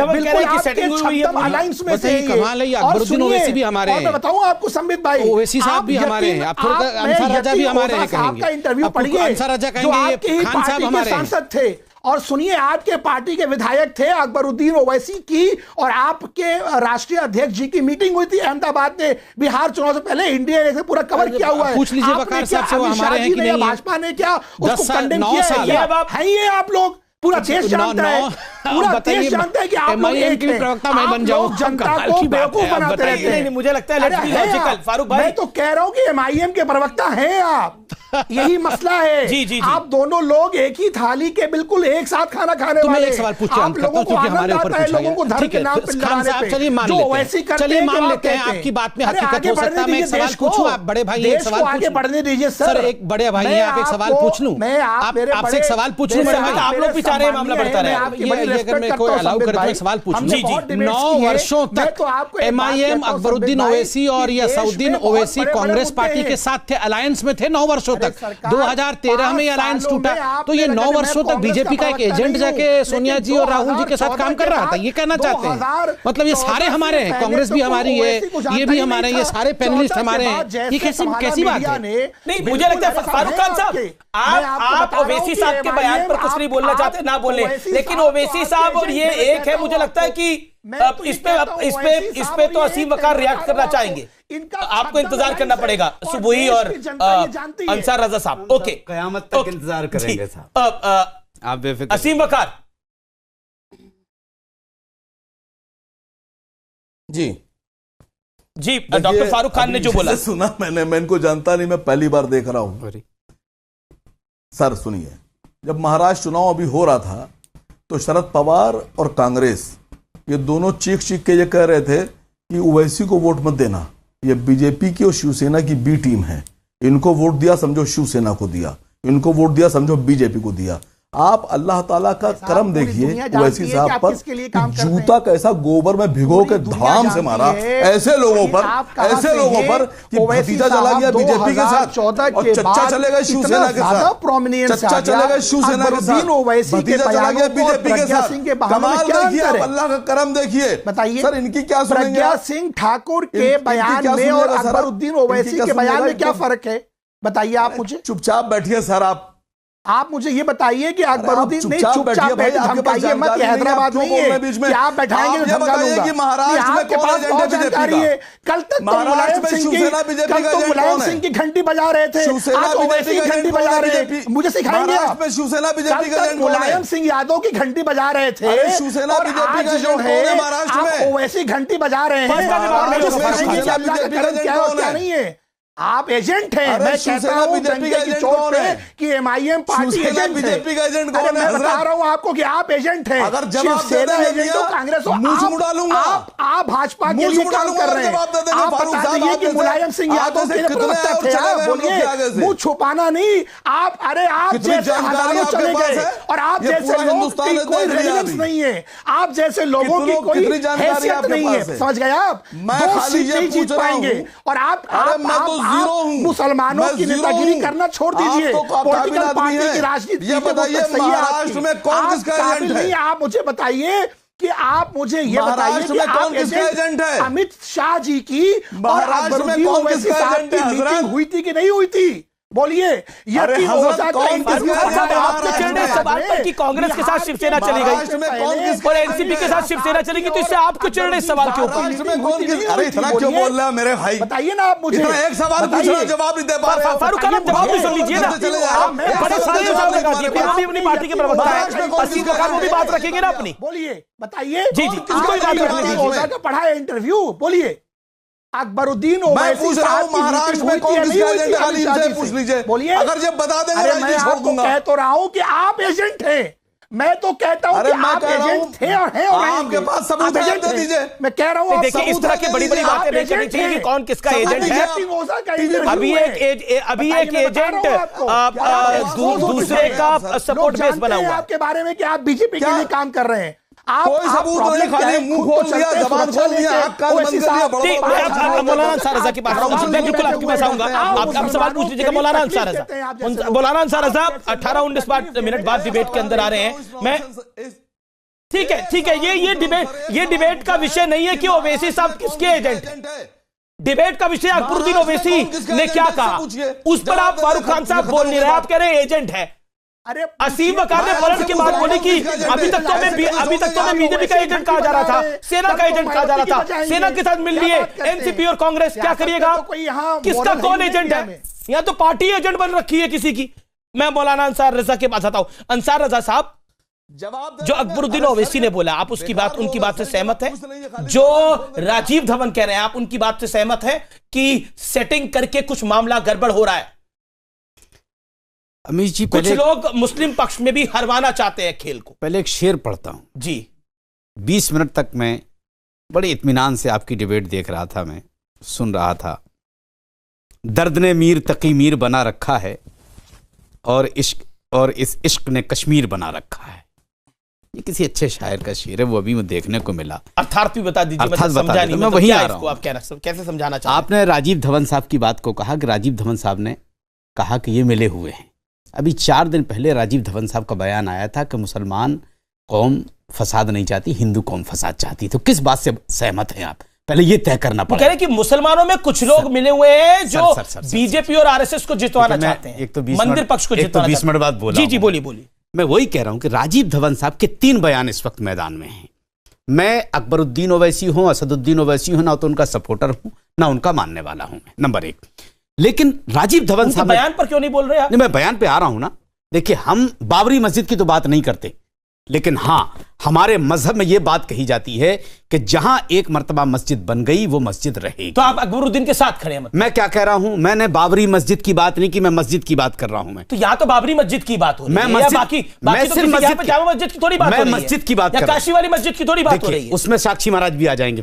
बिल्कुल आपके छद्म अलायंस में से कमाल है। अकबरुद्दीन ओवैसी भी हमारे हैं। मैं बताऊं आपको संबित भाई, ओवैसी साहब भी हमारे हैं। आप थोड़ा अंसार राजा भी हमारे हैं कहेंगे। आपका इंटरव्यू पढ़िए, अंसार राजा कहेंगे, खान साहब हमारे सांसद थे। और सुनिए, आपके पार्टी के विधायक थे अकबरुद्दीन ओवैसी की और आपके राष्ट्रीय अध्यक्ष जी की मीटिंग हुई थी अहमदाबाद में बिहार चुनाव से पहले। इंडिया ने पूरा कवर किया हुआ है। पूछ लीजिए बकार साहब से, वो हमारे हैं कि नहीं? भाजपा ने क्या उसको कंडेम किया है? ये आप लोग पूरा देश जानता है, पूरा देश जानता है कि आप लोग एक हैं। प्रवक्ता मैं बन जाऊं, जनता को बेवकूफ बनाते रहते हैं। नहीं, मुझे लगता है लेट्स बी लॉजिकल फारूक भाई। मैं तो कह रहा हूं कि एमआईएम के प्रवक्ता हैं आप, यही मसला है। जी। आप दोनों लोग एक ही थाली के बिल्कुल एक साथ खाना खाने वाले। एक सवाल पूछते हैं, आप लोगों को आनंद आता है लोगों को धर्म के नाम पे लड़ाने पे। चलिए मान लेते हैं आपकी बात में हकीकत हो सकता है। मैं एक सवाल पूछूं, आप बड़े भाई एक सवाल आगे बढ़ने दीजिए सर। एक बड़े भाई हैं, आप एक सवाल पूछ लूं, आपसे एक सवाल पूछ लूं। आप लोग भी चाह रहे हैं मामला बढ़ता रहे। अगर मेरे को अलाउ करे तो एक सवाल पूछूं। 9 वर्षों तक एमआईएम अकबरुद्दीन ओवैसी और या सऊद्दीन ओवैसी कांग्रेस पार्टी के साथ थे, अलायंस में थे 9 वर्षों तक। 2013 में अलायंस टूटा, तो ये 9 वर्षों तक बीजेपी का एक एजेंट जाके सोनिया जी और राहुल जी के साथ काम कर रहा था, ये कहना चाहते हैं? मतलब ये सारे हमारे हैं, कांग्रेस भी हमारी है, ये भी हमारे, ये सारे पैनलिस्ट हमारे हैं, ये कैसी बात है? नहीं, मुझे लगता है फारूक खान साहब, आप ओवैसी साहब के बयान पर कुछ नहीं बोलना चाहते, ना बोले, लेकिन ओवैसी साहब और ये एक है, मुझे लगता है कि इस पे तो असीम वकार रिएक्ट करना चाहेंगे। आपको इंतजार करना पड़ेगा, सुबुही और अंसार रजा साहब। ओके, कयामत तक इंतजार करेंगे साहब, आप बेफिक्र। असीम वकार जी डॉक्टर फारूक खान ने जो बोला सुना मैंने, मैं इनको जानता नहीं, मैं पहली बार देख रहा हूं। सर सुनिए, जब महाराष्ट्र चुनाव अभी हो रहा था तो शरद पवार और कांग्रेस ये दोनों चीख के ये कह रहे थे कि ओवैसी को वोट मत देना, ये बीजेपी की और शिवसेना की बी टीम है, इनको वोट दिया समझो शिवसेना को दिया, इनको वोट दिया समझो बीजेपी को दिया। आप अल्लाह ताला का करम देखिए ओवैसी साहब पर, जूता कैसा गोबर में भिगो के धड़ाम से मारा ऐसे लोगों पर कि भतीजा चला गया बीजेपी के साथ और चच्चा चले गए शिवसेना के साथ, चच्चा चले गए शिवसेना के साथ, भतीजा चला गया बीजेपी के साथ। कमाल देखिए, अल्लाह का करम देखिए। बताइए सर, इनकी क्या सुनेंगे? प्रज्ञा सिंह ठाकुर के बयान में और अकबरुद्दीन ओवैसी के बयान में क्या फर्क है? बताइए आप मुझे। चुपचाप बैठिए सर, आप मुझे ये बताइए कि अकबरुद्दीन नहीं, चुपचाप धमकाइए मत, हैदराबाद नहीं है कि आप बैठाएंगे तो धमका दूंगा। कि महाराष्ट्र में कौन एजेंट है बीजेपी का? कल तक तो मुलायम सिंह की घंटी बजा रहे थे, आज ओवैसी की घंटी बजा रहे हैं। मुझे सिखाएंगे आप? शिवसेना बीजेपी का मुलायम सिंह यादव की घंटी बजा रहे थे, शिवसेना बीजेपी का जो है महाराष्ट्र में ओवैसी घंटी बजा रहे हैं। क्या नहीं है, आप एजेंट हैं। मैं कहता हूं बीजेपी का चोट पे कि एमआईएम पार्टी एजेंट है। बीजेपी का एजेंट कौन है? मैं बता रहा हूं आपको कि आप एजेंट हैं। अगर जवाब देना एजेंट हो, कांग्रेस हो, आप भाजपा के लिए काम कर रहे हैं। आप बता दीजिए कि मुलायम सिंह यादव के प्रवक्ता थे, आप बोलिए, मुंह छुपाना नहीं। आप जैसे हजारों चले गए और आप जैसे लोग की कोई रेलेवेंस नहीं है, आप जैसे लोगों की कोई हैसियत नहीं है, समझ गए आप? दो सीट नहीं जीत पाएंगे और आप मुसलमानों की नेतागिरी करना छोड़ दीजिए, पॉलिटिकल पार्टी की राजनीति। ये बताइए महाराष्ट्र में कौन किसका एजेंट है? आप मुझे बताइए कि आप मुझे ये बताइए कि कौन किसका एजेंट है? अमित शाह जी की महाराष्ट्र में कौन किसका एजेंट है? मीटिंग हुई थी कि नहीं हुई थी? बोलिए। कि कांग्रेस के साथ शिवसेना चली गई और एनसीपी के साथ शिवसेना चलेगी, तो इससे आप क्यों चिढ़ रहे सवाल के ऊपर? अरे इतना क्यों बोल रहे हैं मेरे भाई? बताइए ना आप मुझे। एक सवाल पूछ रहा हूं, जवाब नहीं दे पा रहे। फारूक खान, जवाब भी सुन लीजिए ना। बड़े सारे जवाब लगा दिए, भी अपनी पार्टी के प्रवक्ता है, असीम वकार वो भी बात रखेंगे ना अपनी। बोलिए, बताइए। जी किसको बात रखनी? पढ़ा है इंटरव्यू, बोलिए। अकबरुद्दीन ओवैसी पूछ रहा हूं महाराष्ट्र में कौन किसका एजेंट है? खाली इनसे पूछ लीजिए, बोलिए। अगर जब बता देंगे मैं आपको कह तो रहा हूं कि आप एजेंट हैं। मैं तो कहता हूं कि आप एजेंट थे और हैं और आपके पास सबूत है, दे दीजिए। मैं कह रहा हूं देखिए, इस तरह की बड़ी-बड़ी बातें नहीं करनी चाहिए कि कौन किसका एजेंट है। अभी एक एजेंट दूसरे का सपोर्ट बेस बना हुआ है। आपके बारे में कि आप बीजेपी के लिए काम कर रहे हैं। कोई सबूत नहीं, खाली मुंह खोल दिया, जबान खोल दिया, आंख कान बंद कर दिया। मौलाना अंसार रजा की बात आऊंगा, मैं बिल्कुल आपके पास आऊंगा। आप सवाल पूछ लीजिएगा मौलाना अंसार रजा। मौलाना अंसार रजा 18-19 मिनट बाद डिबेट के अंदर आ रहे हैं। मैं ठीक है, ये डिबेट का विषय नहीं है कि ओवैसी साहब किसके एजेंट है। डिबेट का विषय अकबरुद्दीन ओवैसी ने क्या कहा, उस पर आप फारूक खान साहब बोल नहीं रहे, आप कह रहे हैं एजेंट है। असीम वकार ने पलट के बाद बोले कि अभी तक तो हमें बीजेपी का एजेंट कहा जा रहा था, सेना का एजेंट कहा जा रहा था, सेना के साथ मिल लिए एनसीपी और कांग्रेस। क्या करिएगा? किसका कौन एजेंट है? यहाँ तो पार्टी एजेंट बन रखी है किसी की। मैं मौलाना अंसार रजा के पास आता हूं। अंसार रजा साहब, जो अकबरुद्दीन ओवैसी ने बोला, आप उसकी बात, उनकी बात से सहमत है? जो राजीव धवन कह रहे हैं, आप उनकी बात से सहमत है कि सेटिंग करके कुछ मामला गड़बड़ हो रहा है? अमीश जी, कुछ लोग मुस्लिम पक्ष में भी हरवाना चाहते हैं खेल को। पहले एक शेर पढ़ता हूं जी। 20 मिनट तक मैं बड़े इत्मीनान से आपकी डिबेट देख रहा था, मैं सुन रहा था। दर्द ने मीर तकी मीर बना रखा है और इस इश्क ने कश्मीर बना रखा है। ये किसी अच्छे शायर का शेर है, वो अभी मुझे देखने को मिला। अर्थात भी बता दीजिए, अर्थात बता दीजिए, मैं मतलब वही आ रहा हूं। आप कैसे समझाना चाहते हैं? आपने राजीव धवन साहब की बात को कहा कि राजीव धवन साहब ने कहा कि ये मिले हुए हैं। अभी 4 दिन पहले राजीव धवन साहब का बयान आया था कि मुसलमान कौम फसाद नहीं चाहती, हिंदू कौम फसाद चाहती। तो किस बात से सहमत हैं आप? पहले ये तय करना पड़ेगा। कह रहे कि मुसलमानों में कुछ लोग मिले हुए हैं जो बीजेपी और आरएसएस को जितवाना चाहते हैं, एक तो मंदिर पक्ष को जितवाना। 20 मिनट बाद बोला। जी जी, बोलिए। मैं वही कह रहा हूं कि राजीव धवन साहब के 3 बयान इस वक्त मैदान में हैं। मैं अकबरुद्दीन ओवैसी हूं, असदुद्दीन ओवैसी हूं, ना तो उनका सपोर्टर हूं ना उनका मानने वाला हूं मैं, नंबर 1। लेकिन राजीव धवन साहब बयान पर क्यों नहीं बोल रहे आप? नहीं, मैं बयान पे आ रहा हूं ना। देखिए, हम बाबरी मस्जिद की तो बात नहीं करते, लेकिन हां, हमारे मजहब में यह बात कही जाती है कि जहां एक मर्तबा मस्जिद बन गई वो मस्जिद रहेगी। तो आप अकबरुद्दीन के साथ खड़े हैं? मतलब मैं क्या कह रहा हूं, मैंने बाबरी मस्जिद की बात नहीं की, मैं मस्जिद की बात कर रहा हूं। मैं तो यहां तो बाबरी मस्जिद की बात हो रही है, बाकी तो जामा मस्जिद की थोड़ी बात हो रही है, मस्जिद की बात, काशी वाली मस्जिद की थोड़ी बात हो रही है। उसमें साक्षी महाराज भी आ जाएंगे,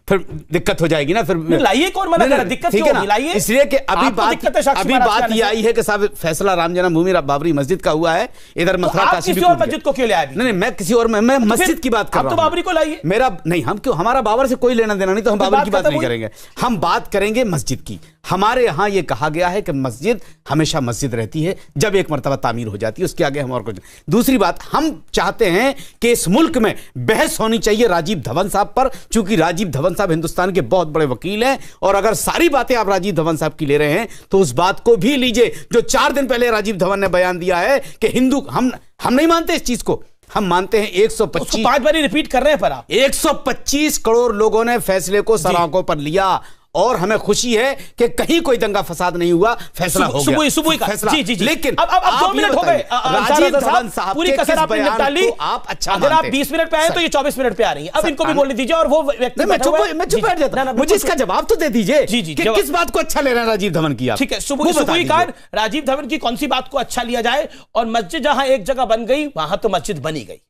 फिर दिक्कत हो जाएगी ना। फिर लाइए, कौन मना कर रहा है? दिक्कत क्यों होगी? लाइए। इसलिए कि अभी बात ये आई है कि साहब फैसला राम जन्मभूमि बाबरी मस्जिद का हुआ है, इधर मथुरा काशी मस्जिद को क्यों लाया? नहीं, मैं किसी और, मैं मस्जिद की बात कर रहा हूं। तो बाबरी को लाइए। मेरा नहीं, हम क्यों, हमारा बाबर से कोई लेना देना नहीं, तो हम बाबर की बात नहीं करेंगे, हम बात करेंगे मस्जिद की। हमारे यहां यह कहा गया है कि मस्जिद हमेशा मस्जिद रहती है, जब एक मर्तबा तामीर हो जाती है उसके आगे हम और कुछ। दूसरी बात, हम चाहते हैं कि इस मुल्क में बहस होनी चाहिए राजीव धवन साहब पर, चूंकि राजीव धवन साहब हिंदुस्तान के बहुत बड़े वकील हैं, और अगर सारी बातें आप राजीव धवन साहब की ले रहे हैं तो उस बात को भी लीजिए जो 4 दिन पहले राजीव धवन ने बयान दिया है कि हिंदू, हम नहीं मानते इस चीज को, हम मानते हैं 125, 5 बार रिपीट कर रहे हैं, पर आप 125 करोड़ लोगों ने फैसले को सर आंखों पर लिया, और हमें खुशी है कि कहीं कोई दंगा फसाद नहीं हुआ, फैसला हो गया सुबह का फैसला। जी। लेकिन अब 2 मिनट हो गए, राजीव धवन साहब पूरी कसर आपने निपटा ली। आप अच्छा, अगर आप 20 मिनट पे आए तो ये 24 मिनट पे आ रही है। अब इनको भी बोलने दीजिए, और वो व्यक्ति मैं चुप बैठ जाता, मुझे इसका जवाब तो दे दीजिए कि किस बात को अच्छा ले रहे हैं राजीव धवन की आप। ठीक है, सुबह का राजीव धवन की कौन सी बात को अच्छा लिया जाए, और मस्जिद जहां एक जगह बन गई वहां तो मस्जिद बनी गई।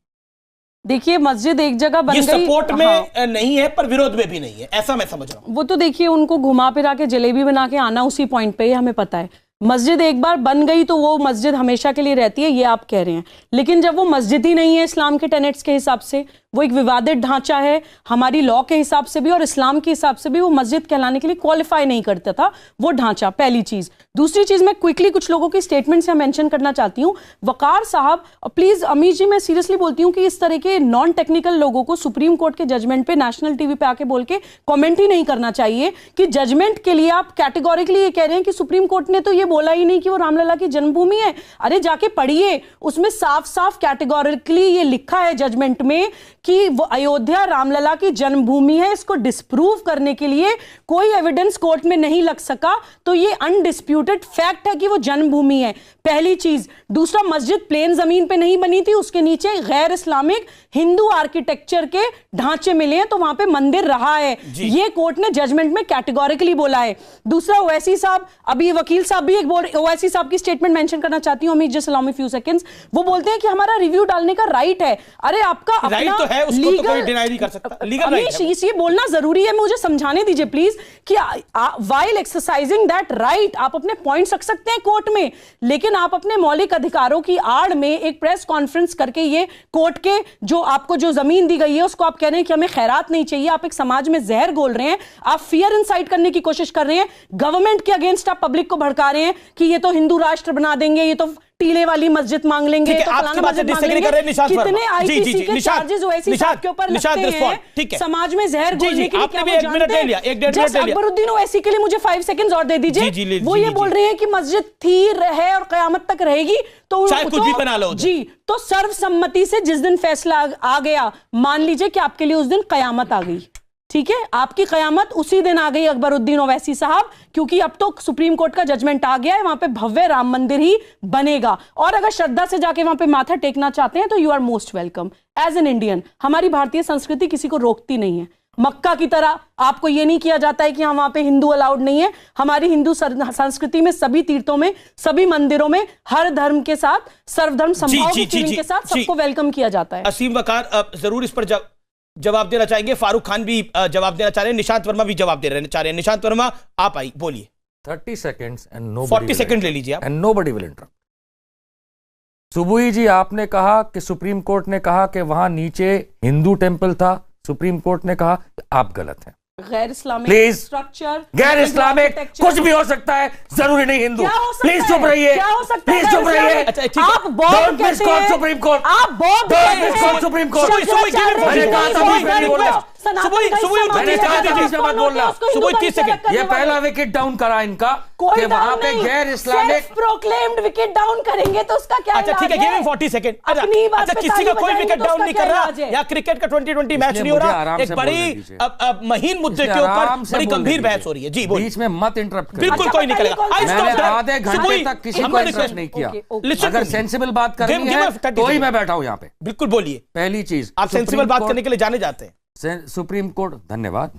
देखिए, मस्जिद एक जगह बन गई, सपोर्ट में नहीं है पर विरोध में भी नहीं है, ऐसा मैं समझ रहा हूं। वो तो देखिए, उनको घुमा फिरा के जलेबी बना के आना उसी पॉइंट पे, हमें पता है। मस्जिद एक बार बन गई तो वो मस्जिद हमेशा के लिए रहती है, ये आप कह रहे हैं। लेकिन जब वो मस्जिद ही नहीं है इस्लाम के टेनेट्स के हिसाब से, वो एक विवादित ढांचा है, हमारी लॉ के हिसाब से भी और इस्लाम के हिसाब से भी वो मस्जिद कहलाने के लिए क्वालिफाई नहीं करता था वो ढांचा, पहली चीज। दूसरी चीज, मैं क्विकली कुछ लोगों की स्टेटमेंट से मेंशन करना चाहती हूँ। वकार साहब, प्लीज अमीश जी, मैं सीरियसली बोलती हूँ कि इस तरह के नॉन टेक्निकल लोगों को सुप्रीम कोर्ट के जजमेंट पे नेशनल टीवी पे आके बोल के कमेंट ही नहीं करना चाहिए कि जजमेंट के लिए आप कैटेगोरिकली ये कह रहे हैं कि सुप्रीम कोर्ट ने तो ये बोला ही नहीं कि वो रामलला की जन्मभूमि है। अरे जाके पढ़िए, उसमें साफ साफ कैटेगोरिकली ये लिखा है जजमेंट में कि वो अयोध्या रामलला की जन्मभूमि है। इसको डिस्प्रूव करने के लिए कोई एविडेंस कोर्ट में नहीं लग सका, तो ये अनडिस्प्यूटेड फैक्ट है कि वो जन्मभूमि है, पहली चीज। दूसरा, मस्जिद प्लेन जमीन पे नहीं बनी थी, उसके नीचे गैर इस्लामिक हिंदू आर्किटेक्चर के ढांचे मिले हैं, तो वहां पे मंदिर रहा है, ये कोर्ट ने जजमेंट में कैटेगोरिकली बोला है। दूसरा, ओवैसी साहब, अभी वकील साहब भी एक ओवैसी साहब की स्टेटमेंट मेंशन करना चाहती हूं, just allow me few seconds. वो बोलते हैं कि हमारा रिव्यू डालने का राइट है। अरे आपका अपना उसको तो कोई डिनाई नहीं कर सकता, लीगल राइट है। ये बोलना जरूरी है, मुझे समझाने दीजिए प्लीज कि व्हाइल एक्सरसाइजिंग दैट राइट आप अपने पॉइंट्स रख सकते हैं कोर्ट में, लेकिन आप अपने मौलिक अधिकारों की आड़ में एक प्रेस कॉन्फ्रेंस करके ये कोर्ट के जो आपको जो जमीन दी गई है उसको आप कह रहे हैं कि हमें खैरात नहीं चाहिए, आप एक समाज में जहर घोल रहे हैं, आप फियर इंसाइट करने की कोशिश कर रहे हैं, गवर्नमेंट के अगेंस्ट आप पब्लिक को भड़का रहे हैं कि ये तो हिंदू राष्ट्र बना देंगे, ये तो टीले वाली मस्जिद मांग लेंगे, तो आपकी बात से डिसएग्री कर रहे हैं निशात कितने आईपीसी के चार्जेस ओवैसी साहब के ऊपर लगते हैं, समाज में जहर घोलने के लिए। आपने भी 1 मिनट ले लिया, 1 डेढ़ मिनट ले लिया। अकबरुद्दीन ओवैसी के लिए मुझे 5 सेकंड्स और दे दीजिए। वो ये बोल रहे हैं कि मस्जिद थी, रहे और कयामत तक रहेगी, तो चाहे कुछ भी बना लो जी। तो सर्वसम्मति से जिस दिन फैसला आ गया, मान लीजिए कि आपके लिए उस दिन कयामत आ गई, ठीक है, आपकी कयामत उसी दिन आ गई अकबरुद्दीन ओवैसी साहब, क्योंकि अब तो सुप्रीम कोर्ट का जजमेंट आ गया है, वहां पे भव्य राम मंदिर ही बनेगा। और अगर श्रद्धा से जाके वहां पे माथा टेकना चाहते हैं तो you are most welcome as an Indian. हमारी भारतीय संस्कृति किसी को रोकती नहीं है। मक्का की तरह आपको यह नहीं किया जाता है कि वहां पे हिंदू अलाउड नहीं है। हमारी हिंदू संस्कृति में सभी तीर्थों में, सभी मंदिरों में हर धर्म के साथ, सर्वधर्म समभाव की फीलिंग के साथ सबको वेलकम किया जाता है। असीम वकार जरूर इस पर जवाब देना चाहेंगे। फारूक खान भी जवाब देना चाह रहे हैं, निशांत वर्मा भी जवाब देना चाह रहे हैं। निशांत वर्मा आप आई, बोलिए। 30 seconds and nobody 40 सेकंड ले लीजिए आप। and nobody will interrupt. सुबुई जी, आपने कहा कि सुप्रीम कोर्ट ने कहा कि वहां नीचे हिंदू टेंपल था, सुप्रीम कोर्ट ने कहा आप गलत हैं। गैर इस्लामिक प्लीज स्ट्रक्चर, गैर इस्लामिक कुछ भी हो सकता है, जरूरी नहीं हिंदू। प्लीज चुप रहिए, प्लीज चुप रहिए। आप बॉम्ब कहते हैं, सुप्रीम कोर्ट, आप बॉम्ब कहते हैं, सुप्रीम कोर्ट। मैंने कहा था नहीं बोलना, सुबुई 30 सेकंड। ये पहला विकेट डाउन करा इनका कि वहां पे गैर इस्लामिक प्रोक्लेम्ड विकेट डाउन करेंगे तो उसका क्या? अच्छा ठीक है, गिव हिम 40 सेकंड। अच्छा, किसी का कोई विकेट डाउन नहीं कर रहा, या क्रिकेट का 2020 मैच नहीं हो रहा, एक बड़ी महीन मुद्दे के ऊपर बड़ी गंभीर बहस हो रही है। जी बोलिए। बीच में मत इंटरप्ट। बिल्कुल कोई नहीं करेगा। मैंने आधे घंटे तक किसी को इंटरप्ट नहीं किया। अगर सेंसिबल बात करनी है तो ही मैं बैठा हूं यहाँ पे। बिल्कुल बोलिए। पहली चीज, आप सेंसिबल बात करने के लिए जाने जाते हैं। सुप्रीम कोर्ट, धन्यवाद।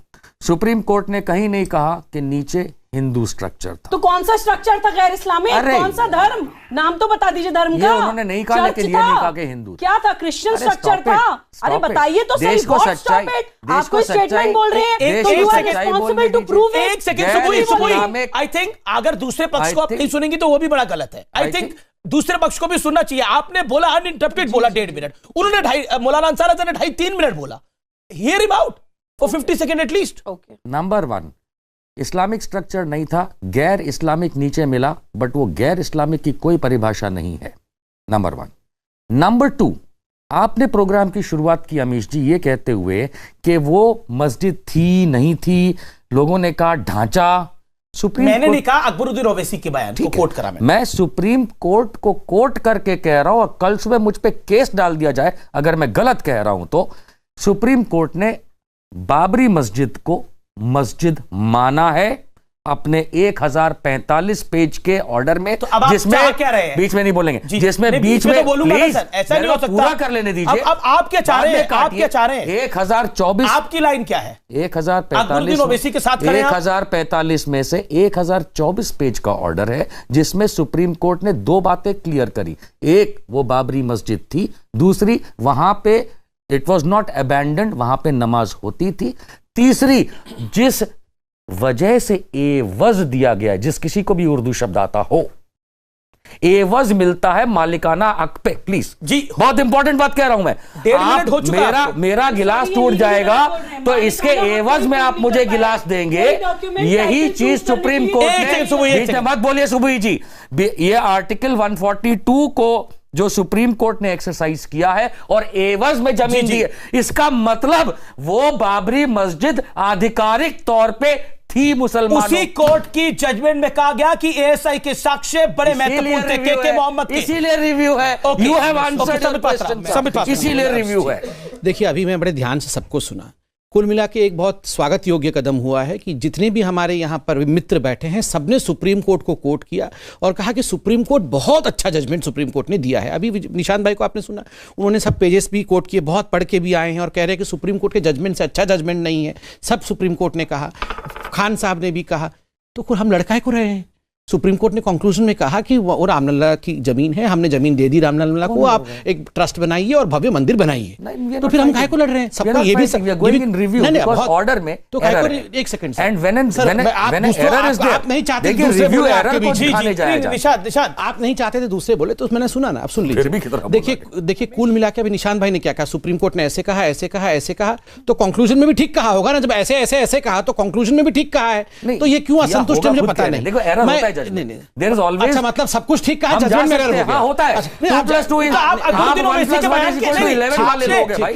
सुप्रीम कोर्ट ने कहीं नहीं कहा कि नीचे हिंदू स्ट्रक्चर था। तो कौन सा स्ट्रक्चर था गैर इस्लामिक? कौन सा धर्म? नाम तो बता दीजिए धर्म का। उन्होंने नहीं कहा, लेकिन ये नहीं कहा कि हिंदू। क्या था? क्रिश्चियन स्ट्रक्चर था। अरे बताइए तो सही। देश को सच्चाई, आप कोई स्टेटमेंट बोल रहे हैं तो you are responsible to prove it. एक सेकंड सुबुई, आई थिंक अगर दूसरे पक्ष को आप नहीं सुनेंगी तो वो भी बड़ा गलत है। आई थिंक दूसरे पक्ष को भी सुनना चाहिए। आपने बोला अनइंटरप्टेड बोला 1.5 मिनट, उन्होंने मौलाना अंसार अज़हर ने 2.5-3 मिनट बोला। Hear him out for 50 second at least. Number 1, Islamic structure नहीं था, गैर इस्लामिक नीचे मिला, बट वो गैर इस्लामिक की कोई परिभाषा नहीं है। नंबर 1। नंबर 2, आपने प्रोग्राम की शुरुआत की अमीश जी ये कहते हुए कि वो मस्जिद थी नहीं थी, लोगों ने कहा ढांचा। मैंने नहीं कहा, अकबरुद्दीन ओवैसी के बयान को कोट करा। मैं सुप्रीम कोर्ट को कोट करके कह रहा हूं, और कल सुबह मुझ पे केस डाल दिया जाए अगर मैं गलत कह रहा हूं तो। सुप्रीम कोर्ट ने बाबरी मस्जिद को मस्जिद माना है अपने 1045 पेज के ऑर्डर में। तो अब आप जिसमें क्या रहे हैं? बीच में नहीं बोलेंगे, जिसमें बीच में तो बोलूंगा प्लीज सर, ऐसा नहीं हो सकता। पूरा कर लेने दीजिए। अब आप क्या चाह रहे हैं? आप क्या चाह रहे हैं? 1024 आपकी लाइन क्या है? 1045 ओवैसी के साथ 1045 में से 1024 पेज का ऑर्डर है, जिसमें सुप्रीम कोर्ट ने 2 बातें क्लियर करी। एक, वो बाबरी मस्जिद थी। दूसरी, वहां पे इट वॉज नॉट अबैंडन्ड, वहां पे नमाज होती थी। तीसरी, जिस वजह से एवज दिया गया है, जिस किसी को भी उर्दू शब्द आता हो, एवज मिलता है मालिकाना हक पे। प्लीज जी, बहुत इंपॉर्टेंट बात कह रहा हूं मैं। 1.5 मिनट हो चुका। मेरा गिलास टूट जाएगा तो इसके एवज में आप मुझे गिलास देंगे। यही चीज सुप्रीम कोर्ट ने, मत बोलिए सुबुई जी, ये आर्टिकल 142 को जो सुप्रीम कोर्ट ने एक्सरसाइज किया है और एवज में जमीन दी है, इसका मतलब वो बाबरी मस्जिद आधिकारिक तौर पे थी मुसलमानों। उसी कोर्ट की जजमेंट में कहा गया कि एएसआई के साक्ष्य बड़े महत्वपूर्ण थे के मोहम्मद के। इसीलिए रिव्यू है। You have answered your question, इसीलिए रिव्यू है। देखिए, अभी मैं बड़े ध्यान से सबको सुना। कुल मिला के एक बहुत स्वागत योग्य कदम हुआ है कि जितने भी हमारे यहाँ पर मित्र बैठे हैं, सबने सुप्रीम कोर्ट को कोट किया और कहा कि सुप्रीम कोर्ट बहुत अच्छा जजमेंट सुप्रीम कोर्ट ने दिया है। अभी निशांत भाई को आपने सुना, उन्होंने सब पेजेस भी कोट किए, बहुत पढ़ के भी आए हैं और कह रहे हैं कि सुप्रीम कोर्ट के जजमेंट से अच्छा जजमेंट नहीं है। सब सुप्रीम कोर्ट ने कहा, खान साहब ने भी कहा। तो हम लड़काए को रहे हैं। सुप्रीम कोर्ट ने कंक्लूजन में कहा कि वो रामलला की जमीन है, हमने जमीन दे दी रामलला को, आप एक ट्रस्ट बनाइए और भव्य मंदिर बनाइए। तो फिर हम काहे को लड़ रहे हैं? सबका ये भी ऑर्डर में तो एक सेकंड एंड व्हेन आप नहीं चाहते दूसरे बोले आपके बीच। निशांत, आप नहीं चाहते थे दूसरे बोले, तो मैंने सुना ना, अब सुन लीजिए। देखिए, कुल मिला के अभी निशांत भाई ने क्या कहा, सुप्रीम कोर्ट ने ऐसे कहा, ऐसे कहा, ऐसे कहा, तो कंक्लूजन में भी ठीक कहा होगा ना। जब ऐसे ऐसे ऐसे कहा तो कंक्लूजन में भी ठीक कहा है, तो ये क्यों असंतुष्ट है मुझे पता नहीं। There is always, अच्छा, मतलब सब कुछ ठीक कहा, जजमेंट में एरर हो गया। होता है। 2+2 is, आप 11 वाले लोग हैं भाई।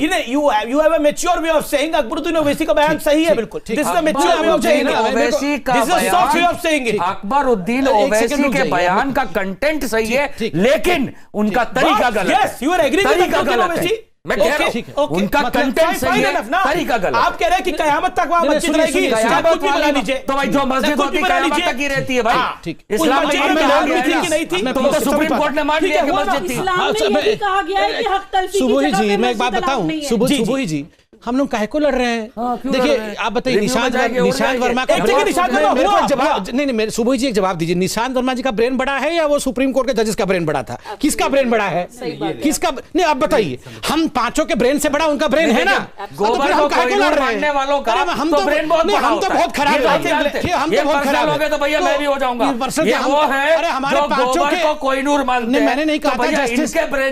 You have a mature way of saying Akbaruddin Owaisi का बयान सही है, बिल्कुल। This is a mature way of saying it. Owaisi का This is a soft way of saying it. Akbaruddin Owaisi के बयान का कंटेंट सही है, लेकिन उनका तरीका गलत है। Yes, you are agreeing with Akbaruddin Owaisi. मैं कह रहा हूं उनका कंटेंट सही है, तरीका गलत। आप कह रहे हैं कि कयामत तक वहां मस्जिद रहेगी, कयामत बना लीजिए तो भाई जो मस्जिद होती है कयामत तक ही रहती है भाई। इस्लाम में नहीं थी तो सुप्रीम कोर्ट ने मान लिया कि मस्जिद थी। कहा गया है कि हक तलफी की सुबोही जगह जी, पे मैं एक बात मस्जिद बताऊं, अलाउड नहीं है। सुबोही जी, हम लोग काहे को लड़ रहे हैं? देखिए आप बताइए, निशांत वर्मा का नहीं, सुबोही जी एक जवाब दीजिए, निशांत वर्मा जी का ब्रेन बड़ा है या वो सुप्रीम कोर्ट के जजेस का ब्रेन बड़ा था? किसका ब्रेन बड़ा है? किसका? नहीं आप बताइए, हम पांचों के ब्रेन से बड़ा उनका ब्रेन है ना, तो फिर हम काहे को लड़ रहे हैं? हम तो बहुत खराब है, हम तो बहुत खराब है, तो भैया मैं भी हो जाऊंगा। अरे हमारे पांचों के कोहिनूर मानते हैं, मैंने नहीं कहा था,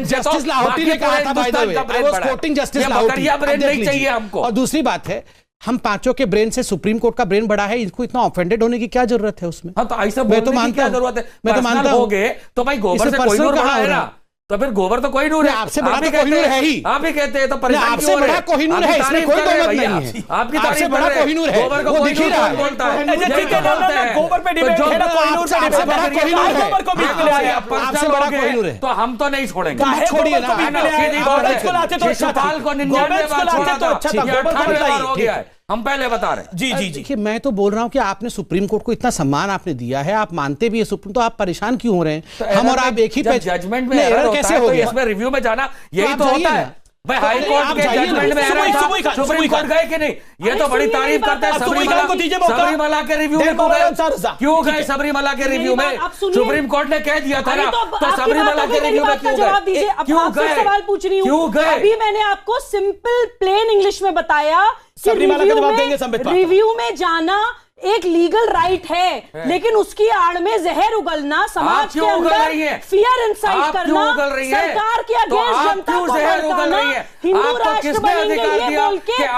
जस्टिस लाहौटी ने कहा था, by the way I was coating justice Lahoti. हमको। और दूसरी बात है, हम पांचों के ब्रेन से सुप्रीम कोर्ट का ब्रेन बड़ा है, इनको इतना ऑफेंडेड होने की क्या जरूरत है उसमें? हाँ तो ऐसा बोलने की क्या जरूरत है? मैं तो मानता हूं तो भाई गोबर से कोहिनूर बड़ा है ना, तो फिर गोबर तो कोहिनूर है, आपसे बड़ा तो कोहिनूर है ही, आप ही कहते हैं तो परेशान आपसे बड़ा कोहिनूर है, इसमें कोई दो मत नहीं है, आपकी आपसे बड़ा कोहिनूर है, गोबर को वो दिख ही रहा है, बोलता है गोबर पे डिबेट है ना, कोहिनूर से आपसे बड़ा कोहिनूर है, गोबर को बीच में ले आया, आपसे बड़ा कोहिनूर है, तो हम तो नहीं छोड़ेंगे, छोड़िए ना, गोबर को लाते तो अच्छा था, गोबर को लाते तो अच्छा था, गोबर को बताइए, हम पहले बता रहे हैं। जी जी जी, देखिए मैं तो बोल रहा हूं कि आपने सुप्रीम कोर्ट को इतना सम्मान आपने दिया है, आप मानते भी है सुप्रीम, तो आप परेशान क्यों हो रहे हैं? तो हम और आप एक ही पे जजमेंट में एरर कैसे हो गया? इसमें रिव्यू में जाना यही तो होता है भाई, हाई कोर्ट के जजमेंट में एरर था, सुप्रीम कोर्ट गए कि नहीं? ये तो बड़ी तारीफ करते हैं सबरीमाला के रिव्यू में क्यों गए? सबरीमाला के रिव्यू में सुप्रीम कोर्ट ने कह दिया था ना, तो सबरीमाला के रिव्यू में क्यों गए? क्यों गए? सवाल पूछ रही हूँ, अभी मैंने आपको सिंपल प्लेन इंग्लिश में बताया कि रिव्यू में जाना एक लीगल राइट है, लेकिन उसकी आड़ में जहर उगलना, समाज के अंदर फियर इंसाइट करना, सरकार के अगेंस्ट जनता को भड़काना, हिंदू राष्ट्र बनेंगे ये बोल के एक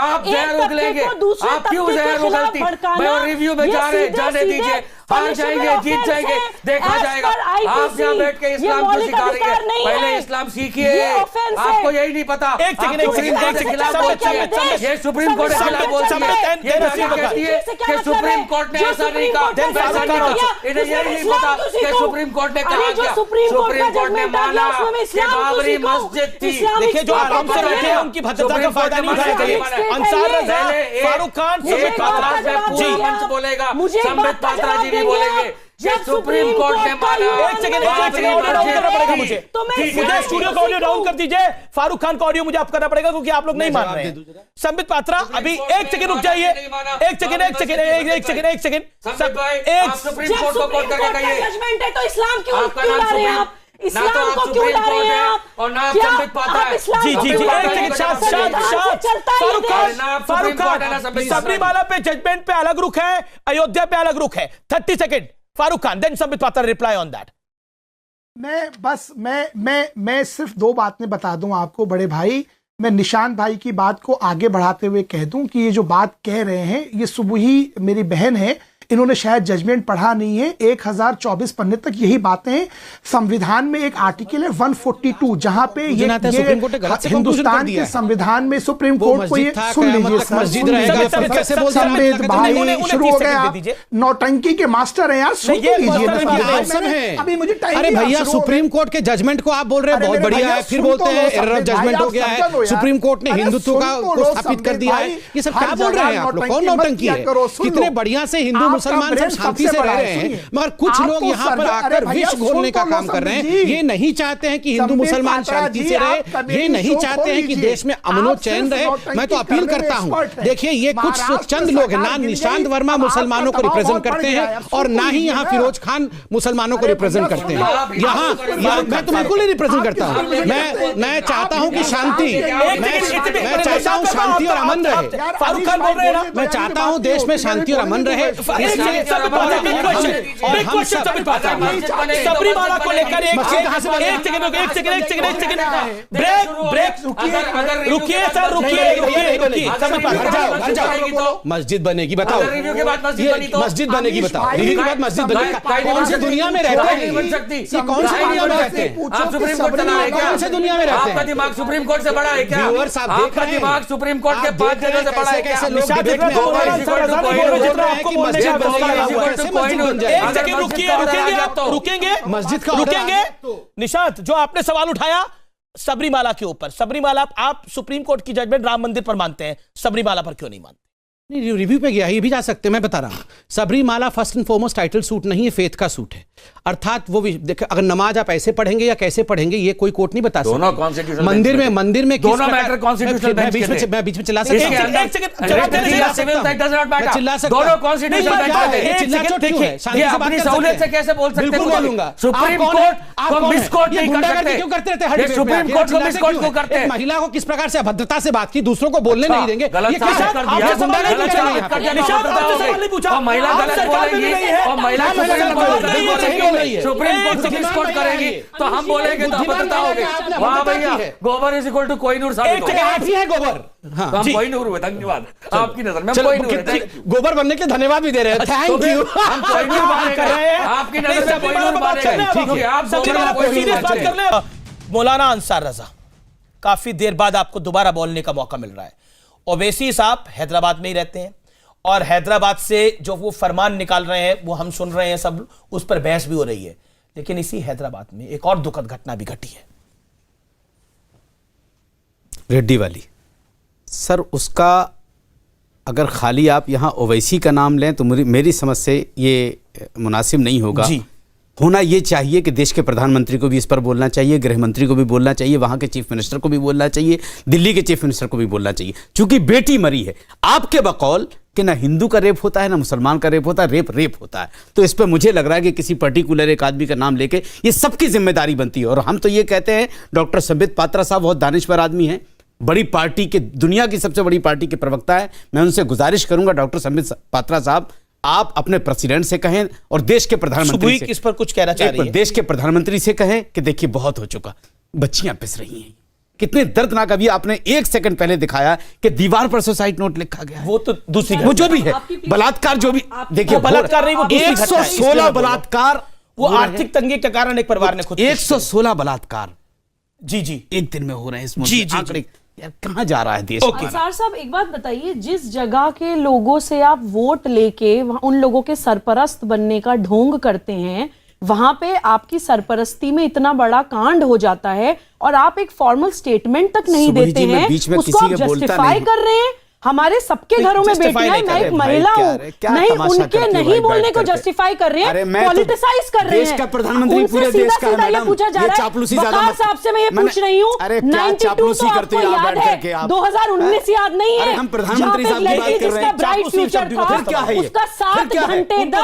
तबके को दूसरे तबके के खिलाफ भड़काना, रिव्यू में जाने दीजिए, हार जाएंगे जीत जाएंगे देखा जाएगा। आप यहाँ बैठ के इस्लाम को सिखा रही है, पहले इस्लाम सीखिए, आपको यही नहीं पता। सुप्रीम कोर्ट के खिलाफ बोलती है, ये सुप्रीम कोर्ट के खिलाफ बोलती है, ये कहती है कि सुप्रीम कोर्ट ने ऐसा नहीं कहा, ऐसा नहीं कहा, इन्हें यही नहीं पता कि सुप्रीम कोर्ट ने कहा क्या। सुप्रीम कोर्ट ने माना कि बाबरी मस्जिद थी। देखिए जो आराम से बैठे हैं उनकी भद्रता का फायदा नहीं उठाना चाहिए। अंसार रजा, फारूक खान, संबित पात्रा जी बोलेगा, संबित पात्रा जी बोलेंगे, ये सुप्रीम कोर्ट ने माना। एक सेकंड करना पड़ेगा मुझे स्टूडियो का ऑडियो डाउन कर दीजिए, फारूक खान का ऑडियो मुझे आप करना पड़ेगा क्योंकि आप लोग नहीं मान रहे हैं। संबित पात्रा अभी एक सेकंड रुक जाइए, एक सेकंड सुप्रीम कोर्ट को कोर्ट करके कहिए जजमेंट है तो इस्लाम क्यों ला रहे हैं आप? इस्लाम को क्यों ला रहे हैं आप? और ना संबित पात्रा है। जी जी जी एक सेकंड फारूक खान सबरीमाला पे जजमेंट पे अलग रुख है, अयोध्या पे अलग रुख है। 30 second Farooq Khan, then Sambit Patra reply on that. मैं सिर्फ दो बातें बता दूं आपको बड़े भाई। मैं निशांत भाई की बात को आगे बढ़ाते हुए कह दूं कि ये जो बात कह रहे हैं, ये सुबुही मेरी बहन है, इन्होंने शायद जजमेंट पढ़ा नहीं है। 1024 पन्ने तक यही बातें हैं। संविधान में एक आर्टिकल है 142 जहां पे ये हिंदुस्तान के संविधान में सुप्रीम कोर्ट को ये सुन लीजिए संबित भाई शुरू हो गया, नौटंकी के मास्टर हैं यार, सुन लीजिए अभी मुझे टाइम। अरे भैया सुप्रीम कोर्ट के जजमेंट को आप बोल रहे हैं बहुत बढ़िया है, फिर बोलते हैं एरर ऑफ जजमेंट हो गया है, सुप्रीम कोर्ट ने हिंदुत्व को स्थापित कर दिया है। ये सब क्या बोल रहे हैं आप लोग? कौन नौटंकी है? कितने बढ़िया से हिंदू मुसलमान सब शांति से रह रहे हैं, मगर कुछ लोग यहाँ पर आकर विष घोलने का काम कर रहे हैं। ये नहीं चाहते हैं कि हिंदू मुसलमान शांति से रहे, ये नहीं चाहते हैं कि देश में अमनो चैन रहे। मैं तो अपील करता हूँ, देखिए ये कुछ चंद लोग हैं, ना निशांत वर्मा मुसलमानों को रिप्रेजेंट करते हैं और ना ही यहाँ फिरोज खान मुसलमानों को रिप्रेजेंट करते हैं। यहाँ मैं तो बिल्कुल ही रिप्रेजेंट करता हूँ। मैं चाहता हूँ कि शांति, मैं चाहता हूँ शांति और अमन रहे। फारूक खान बोल रहे हैं ना, मैं चाहता हूँ देश में शांति और अमन रहे। सबरीमाला को लेकर एक सेकंड ब्रेक रुकिए सर, मस्जिद बनेगी बताओ, मस्जिद बनेगी बताओ, रिव्यू के बाद मस्जिद बनेगी। कौन सी दुनिया में रहते हैं? कौन सी दुनिया में रहते हैं? आप सुप्रीम कोर्ट चला रहे हैं? कौन सी दुनिया में रहते हैं? आपका दिमाग सुप्रीम कोर्ट से बड़ा है क्या? आपका दिमाग सुप्रीम कोर्ट के 5 जगह से बड़ा है क्या? रुकेंगे निशांत, जो आपने सवाल उठाया सबरीमाला के ऊपर, सबरीमाला आप सुप्रीम कोर्ट की जजमेंट राम मंदिर पर मानते हैं, सबरीमाला पर क्यों नहीं मानते? नहीं, रिव्यू पे गया, ये भी जा सकते हैं, मैं बता रहा हूं। Sabarimala first and foremost title suit नहीं है, फेथ का सूट है। अर्थात वो देखिए, अगर नमाज आप ऐसे पढ़ेंगे या कैसे पढ़ेंगे ये कोई कोर्ट नहीं बता सकता। दोनों कॉन्स्टिट्यूशनल मंदिर में दोनों मैटर कॉन्स्टिट्यूशनल बेंच के थे। मैं बीच में चिल्ला सकता हूं, दोनों कॉन्स्टिट्यूशनल बेंच के थे। चिल्ला चोट क्यों है? ये अपनी सहूलियत से कैसे बोल सकते हैं? बिल्कुल बोलूंगा। सुप्रीम कोर्ट को मिसकोट नहीं कर सकते। क्यों करते रहते हैं? सुप्रीम कोर्ट को मिसकोट क्यों करते हैं? महिला को किस प्रकार से अभद्रता से बात की, दूसरों को बोलने नहीं देंगे, गलत साबित कर दिया। और महिला गलत बोलेंगी और महिला सुप्रीम कोर्ट से मिसकोट करेंगी तो हम बोलेंगे तो अभद्रता होगी। वाह भैया, गोबर इज इक्वल टू कोहिनूर साबित हो गया। आप ही है गोबर। तो हम कोहिनूर हुए, धन्यवाद आपकी नजर में कोहिनूर हुए। गोबर बनने के धन्यवाद भी दे रहे हैं, थैंक यू। हम कोहिनूर बने कर रहे हैं, आपकी नजर में कोहिनूर बने। आप मौलाना अंसार रजा, काफी देर बाद आपको दोबारा बोलने का मौका मिल रहा है। ओवैसी साहब हैदराबाद में ही रहते हैं और हैदराबाद से जो वो फरमान निकाल रहे हैं वो हम सुन रहे हैं, सब उस पर बहस भी हो रही है। लेकिन इसी हैदराबाद में एक और दुखद घटना भी घटी है, रेड्डी वाली। सर उसका अगर खाली आप यहां ओवैसी का नाम लें तो मेरी समझ से ये मुनासिब नहीं होगा जी। होना ये चाहिए कि देश के प्रधानमंत्री को भी इस पर बोलना चाहिए, गृह मंत्री को भी बोलना चाहिए, वहां के चीफ मिनिस्टर को भी बोलना चाहिए, दिल्ली के चीफ मिनिस्टर को भी बोलना चाहिए। चूंकि बेटी मरी है, आपके बकौल कि ना हिंदू का रेप होता है ना मुसलमान का रेप होता है, रेप होता है। तो इस पर मुझे लग रहा है कि किसी पर्टिकुलर एक आदमी का नाम लेके ये सबकी जिम्मेदारी बनती है। और हम तो ये कहते हैं, डॉक्टर संबित पात्रा साहब बहुत दानिशवर आदमी हैं, बड़ी पार्टी के, दुनिया की सबसे बड़ी पार्टी के प्रवक्ता है। मैं उनसे गुजारिश करूंगा, डॉक्टर संबित पात्रा साहब आप अपने प्रेसिडेंट से कहें और देश के प्रधानमंत्री से, किस पर कुछ कहना चाह रही है, देश के प्रधानमंत्री से कहें कि देखिए बहुत हो चुका, बच्चियां पिस रही हैं। कितने दर्दनाक, अभी आपने एक सेकंड पहले दिखाया कि दीवार पर सुसाइड नोट लिखा गया है। वो तो दूसरी, वो जो भी है बलात्कार, जो भी देखिए बलात्कार नहीं, वो 116 बलात्कार, वो आर्थिक तंगी के कारण एक परिवार ने खुद 116 बलात्कार जी एक दिन में हो रहे हैं। इस आंकड़े यार कहां जा रहा है देश? अंसार साहब एक बात बताइए, जिस जगह के लोगों से आप वोट लेके उन लोगों के सरपरस्त बनने का ढोंग करते हैं, वहां पे आपकी सरपरस्ती में इतना बड़ा कांड हो जाता है और आप एक फॉर्मल स्टेटमेंट तक नहीं देते हैं, उसको आप जस्टिफाई कर रहे हैं। हमारे सबके घरों में बेटियां हैं, मैं एक महिला हूं, नहीं उनके नहीं बोलने को जस्टिफाई कर रहे हैं, पॉलिटिसाइज कर रहे हैं। देश का प्रधानमंत्री पूरे देश का है मैडम, पूछा जा रहा है। वकार साहब से मैं ये पूछ रही हूँ, 92 तो आपको याद है, 2019 याद नहीं है? हम प्रधानमंत्री साहब की बात कर रहे हैं, ब्राइट फ्यूचर था, उसका 7 घंटे तक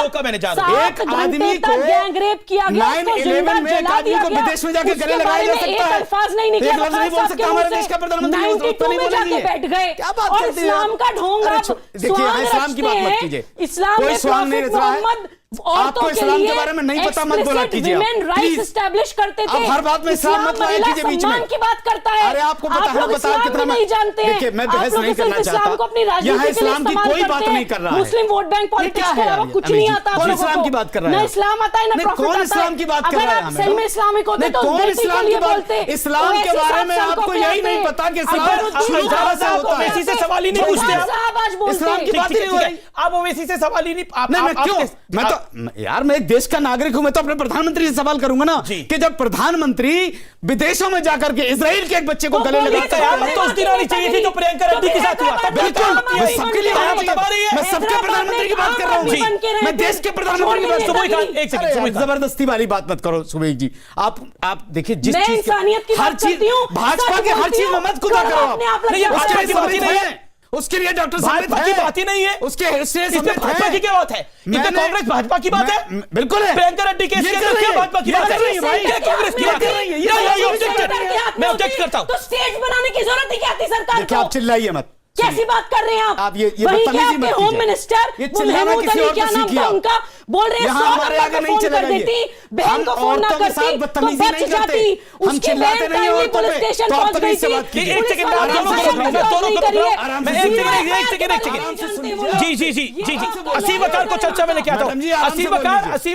गैंग रेप किया गया, उसको जिंदा जला दिया गया, विदेश में जाके गले लगाया जा सकता है, एक अल्फाज नहीं निकला वकार साहब के मुंह से, 92 में जाके बैठ गए और इस्लाम का ढोंग आप देखिए, इस्लाम की बात मत कीजिए, इस्लाम कोई स्वांग नहीं रच रहा है। आपको इस्लाम के बारे में नहीं पता, मत बोला कीजिए। वुमेन राइट्स एस्टैब्लिश करते थे, हर बात में इस्लाम मत लाया कीजिए बीच में, की बात करता है। अरे आपको पता है, बताओ कितना नहीं जानते हैं। देखिए मैं बहस नहीं करना चाहता, यहाँ इस्लाम की कोई बात नहीं कर रहा है। मुस्लिम वोट बैंक पॉलिटिक्स के अलावा कुछ नहीं आता। कौन इस्लाम की बात कर रहा है? ना इस्लाम आता है ना प्रॉफिट आता है। इस्लाम की बात कर रहा है? सही में इस्लामिक होते तो कौन इस्लाम की बात? इस्लाम के बारे में आपको यही नहीं पता कि ओवैसी से सवाल ही नहीं पूछते आप, इस्लाम की बात नहीं हो रही, आप ओवैसी से सवाल ही नहीं। मैं तो यार मैं एक देश का नागरिक हूं, मैं तो अपने प्रधानमंत्री से सवाल करूंगा ना कि जब प्रधानमंत्री विदेशों में जाकर के इजराइल के एक बच्चे को गले लगाता है, तो उस दिन आनी चाहिए थी जो प्रियंका गांधी के साथ हुआ था। बिल्कुल, मैं सबके लिए मैं सबके प्रधानमंत्री की बात कर रहा हूं, मैं देश के प्रधानमंत्री की बात। एक सेकंड, जबरदस्ती वाली बात मत करो सुबह जी। आप देखिए, जिस चीज हर चीज भाजपा के हर चीज में मत कुदा करो आप, उसके लिए डॉक्टर भाजपा की बात ही नहीं है, उसके भाजपा की क्या बात है? कांग्रेस भाजपा की बात है, बिल्कुल है। प्रियंका गांधी केस क्या भाजपा की बात है? कांग्रेस की बात है। मैं ऑब्जेक्ट करता हूं। तो स्टेट बनाने की जरूरत ही क्या थी सरकार को? आप चिल्लाइए मत, कैसी बात कर रहे हैं आप? ये बदतमीजी मत कीजिए। होम मिनिस्टर ये चिल्लाना किसी और को सीखिए आप। उनका बोल रहे हैं, हमारे आगे नहीं चलेगा ये। बहन को फोन ना करती बदतमीजी तो नहीं करते, हम चिल्लाते नहीं और पुलिस स्टेशन पहुंच गई थी। एक सेकंड, जी असीम वकार को चर्चा में लेके आता हूं। असीम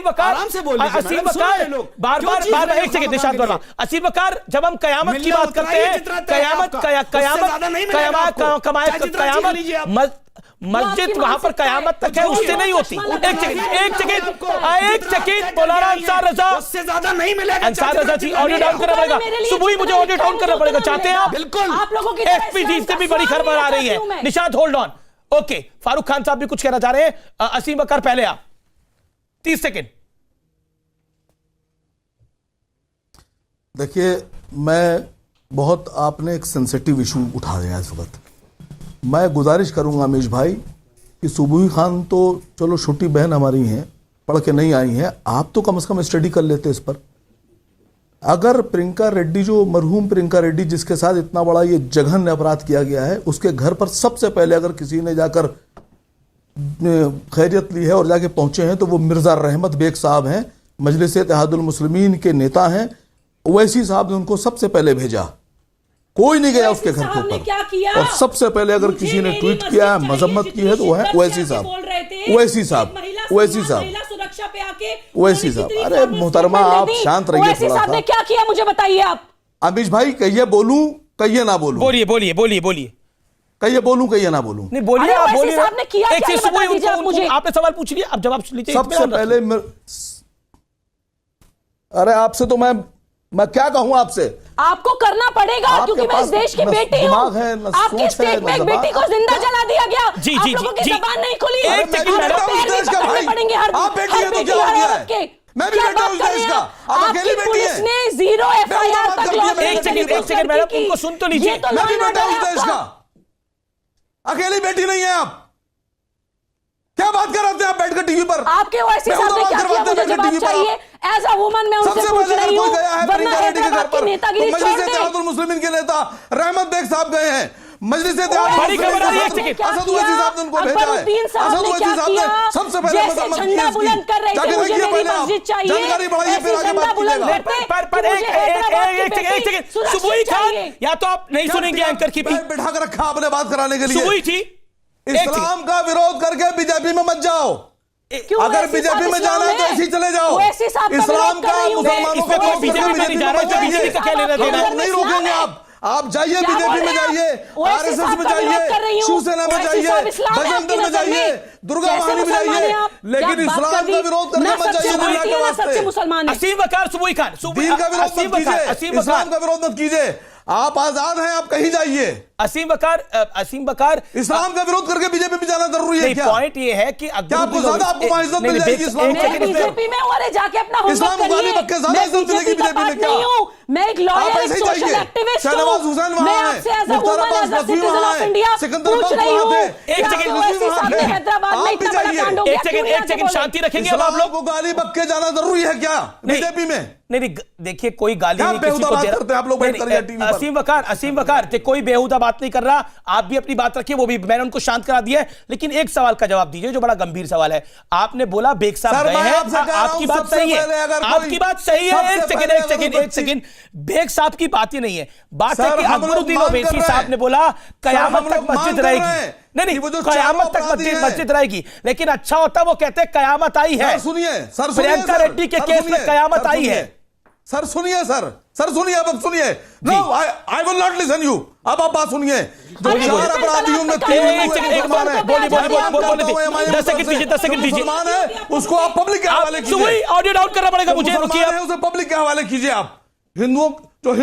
वकार बार एक सेकंड, निशांत वर्मा, असीम वकार, जब हम कयामत की बात करते हैं, मस्जिद वहां पर कयामत तक है, उससे नहीं होती। एक सेकंड मौलाना अंसार रजा, उससे ज्यादा नहीं मिलेगा। अंसार रजा जी ऑडियो डाउन करना पड़ेगा, सुबह मुझे ऑडियो डाउन करना पड़ेगा। चाहते हैं आप? बिल्कुल। आप लोगों की एफपीजी से भी बड़ी खबर आ रही है। Nishad hold on. Okay, Farooq Khan साहब भी कुछ कहना चाह रहे हैं। असीम बकर पहले आप 30 सेकंड। देखिए, मैं बहुत आपने एक सेंसिटिव इशू उठा दिया इस वक्त। मैं गुजारिश करूंगा अमीश भाई कि सुबुही खान तो चलो छोटी बहन हमारी हैं, पढ़ के नहीं आई हैं, आप तो कम से कम स्टडी कर लेते इस पर। अगर प्रियंका रेड्डी, जो मरहूम प्रियंका रेड्डी जिसके साथ इतना बड़ा ये जघन्य अपराध किया गया है, उसके घर पर सबसे पहले अगर किसी ने जाकर खैरियत ली है और जाके पहुंचे हैं तो वो मिर्जा रहमत बेग साहब हैं, मजलिस इत्तेहादुल मुस्लिमीन के नेता हैं। ओवैसी साहब ने उनको सबसे पहले भेजा, कोई नहीं गया उसके घर पर। और सबसे पहले अगर किसी ने ट्वीट किया है, मजम्मत की है, तो वो है ओवैसी साहब। ओवैसी साहब, ओवैसी साहब, ओवैसी साहब। अरे मोहतरमा, आप शांत रहिए थोड़ा सा। आपने क्या किया मुझे बताइए आप। अमीश भाई, कहिए बोलूं कहिए ना बोलूं? बोलिए बोलिए बोलिए बोलिए। कहिए बोलूं कहिए ना बोलूं? नहीं बोलिए, आप बोलिए। मुझे आपने सवाल पूछ लिया, अब जवाब लीजिए। सबसे पहले अरे आपसे तो मैं क्या कहूं आपसे? आपको करना पड़ेगा क्योंकि मैं इस देश की बेटी हूं। आपकी स्टेट में एक बेटी को जिंदा जला दिया गया। जी जी जी, जबान नहीं खुली। एक पड़ेंगे आप बेटी है तो क्या हो गया है? मैं भी बेटा हूं इस देश का, आप अकेली बेटी पुलिस ने 0 FIR तक लॉन्च कर दी। एक सेकंड मैडम, उनको सुन तो लीजिए। मैं भी बेटा हूं इस देश का, अकेली बेटी नहीं है आप। क्या बात कर रहे हैं आप बैठकर टीवी पर? आपके ओवैसी साहब ने क्या किया मुझे जवाब चाहिए। एज अ वुमन मैं उनसे पूछ रही हूं, वरना हैदराबाद की नेतागिरी छोड़ दें। इत्तेहादुल मुस्लिमीन के नेता रहमत बेग साहब गए हैं मजलिस बड़ी खबर आ रही है। असद ओवैसी साहब ने उनको भेजा है। असद ओवैसी साहब ने सबसे पहले मजम्मत की। झंडा बुलंद कर रहे थे, मुझे मेरी मस्जिद चाहिए, जानकारी बढ़ाइए फिर आगे बात कीजिएगा। पर एक सेकंड, सुबुही खान, या तो आप नहीं सुनेंगे एंकर की भी। बिठा कर रखा आपने बात कराने के लिए। सुबुही जी, इस्लाम का विरोध करके बीजेपी में मत जाओ। अगर बीजेपी में जाना है तो ऐसे ही चले जाओ। इस्लाम का मुसलमानों को बीजेपी में नहीं जा रहा है, बीजेपी का क्या लेना देना? नहीं रोकेंगे आप जाइए बीजेपी में जाइए, आरएसएस में जाइए, शिवसेना में जाइए, बजरंग दल में जाइए, दुर्गा वाहिनी में जाइए, लेकिन इस्लाम का विरोध करने मत जाइए। असीम वकार, सुबुही खान, दीन का विरोध मत कीजिए, इस्लाम का विरोध मत कीजिए। आप आजाद हैं, आप कहीं जाइए। असीम बकार इस्लाम का विरोध करके बीजेपी में जाना जरूरी है क्या? पॉइंट ये है कि क्या आपको ज्यादा आपको इज्जत मिल जाएगी इस्लाम बीजेपी में और जाके अपना इस्लाम को गाली बक के ज्यादा इज्जत मिलेगी बीजेपी में क्या? मैं एक लॉयर, एक सोशल एक्टिविस्ट हूं। शहनवाज हुसैन वहां है, मुख्तार अब्बास नकवी वहां है, सिकंदर बख्श वहां थे। एक सेकंड, हैदराबाद में इतना बड़ा कांड हो गया। एक सेकंड शांति रखेंगे। अब आप लोग को गाली बक के जाना जरूरी है क्या बीजेपी में? नहीं, देखिए कोई गाली नहीं किसी को दे रहा। आप लोग बैठ कर टीवी पर। असीम वकार, कोई बेहुदा बात नहीं कर रहा। आप भी अपनी बात रखिए, वो भी मैंने उनको शांत करा दिया है। लेकिन एक सवाल का जवाब दीजिए जो बड़ा गंभीर सवाल है। आपने बोला बेग साहब गए हैं, आपकी बात सही है, आपकी बात सही है। एक सेकंड, बेग साहब की बात ही नहीं है। बात है कि अकबरुद्दीन ओवैसी साहब ने बोला कयामत तक मस्जिद रहेगी। नहीं, कयामत तक मस्जिद रहेगी। लेकिन अच्छा होता वो कहते कयामत आई है। सुनिए सर, प्रियंका रेड्डी के केस में कयामत आई है। सर सुनिए, सर सुनिए, अब सुनिए। No, I will not listen you. अब आप बात सुनिए। जो चार अपराधियों में 10 सेकंड दीजिए, उसको आप पब्लिक के हवाले कीजिए। ऑडियो डाउन करना पड़ेगा मुझे, रुकिए। उसे पब्लिक के हवाले कीजिए। आप हिंदुओं, जो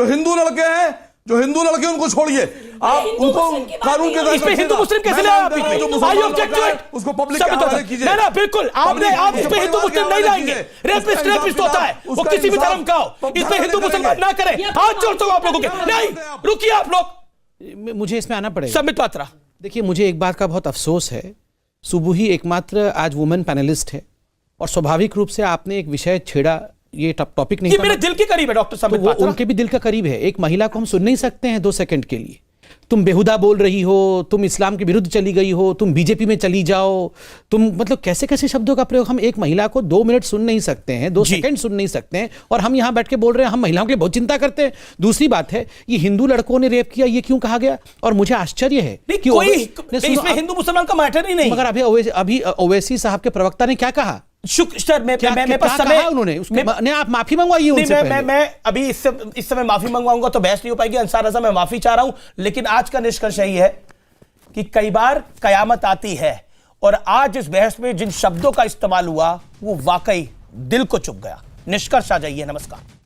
हिंदू लड़के हैं, जो हिंदू लड़के उनको छोड़िए। आप उनको कानून के इसमें हिंदू मुस्लिम कैसे ले आप? उसको पब्लिक के हवाले कीजिए। ना बिल्कुल, आपने आप इसमें हिंदू मुस्लिम नहीं लाएंगे। रेपिस्ट होता है, वो किसी भी धर्म का हो। इसमें हिंदू मुसलमान ना करें। हाथ जोड़ता हूं आप लोगों के। नहीं, रुकिए आप लोग, मुझे इसमें आना पड़ेगा। संबित पात्रा, देखिए मुझे एक बात का बहुत अफसोस है। सुबुही एकमात्र आज वुमेन पैनलिस्ट है और स्वाभाविक रूप से आपने एक विषय छेड़ा, ये टॉपिक नहीं, ये मेरे दिल के करीब है डॉक्टर संबित पात्रा। उनके भी दिल का करीब है। एक महिला को हम सुन नहीं सकते हैं 2 सेकंड के लिए? तुम बेहुदा बोल रही हो, तुम इस्लाम के विरुद्ध चली गई हो, तुम बीजेपी में चली जाओ, तुम मतलब कैसे कैसे शब्दों का प्रयोग। हम एक महिला को 2 मिनट सुन नहीं सकते हैं, 2 सेकंड सुन नहीं सकते हैं, और हम यहां बैठ के बोल रहे हैं हम महिलाओं के लिए बहुत चिंता करते हैं। दूसरी बात है, ये हिंदू लड़कों ने रेप किया, ये क्यों कहा गया? और मुझे आश्चर्य है कि इसमें हिंदू मुसलमान का मैटर ही नहीं। मगर अभी ओवैसी साहब के प्रवक्ता ने क्या कहा? सर उन्होंने आप माफी मंगवाई उनसे? मैं अभी इस समय माफी मंगवाऊंगा तो बहस नहीं हो पाएगी। अंसार रजा, मैं माफी चाह रहा हूं, लेकिन आज का निष्कर्ष यही है कि कई बार कयामत आती है, और आज इस बहस में जिन शब्दों का इस्तेमाल हुआ वो वाकई दिल को चुभ गया। निष्कर्ष आ जाइए। नमस्कार।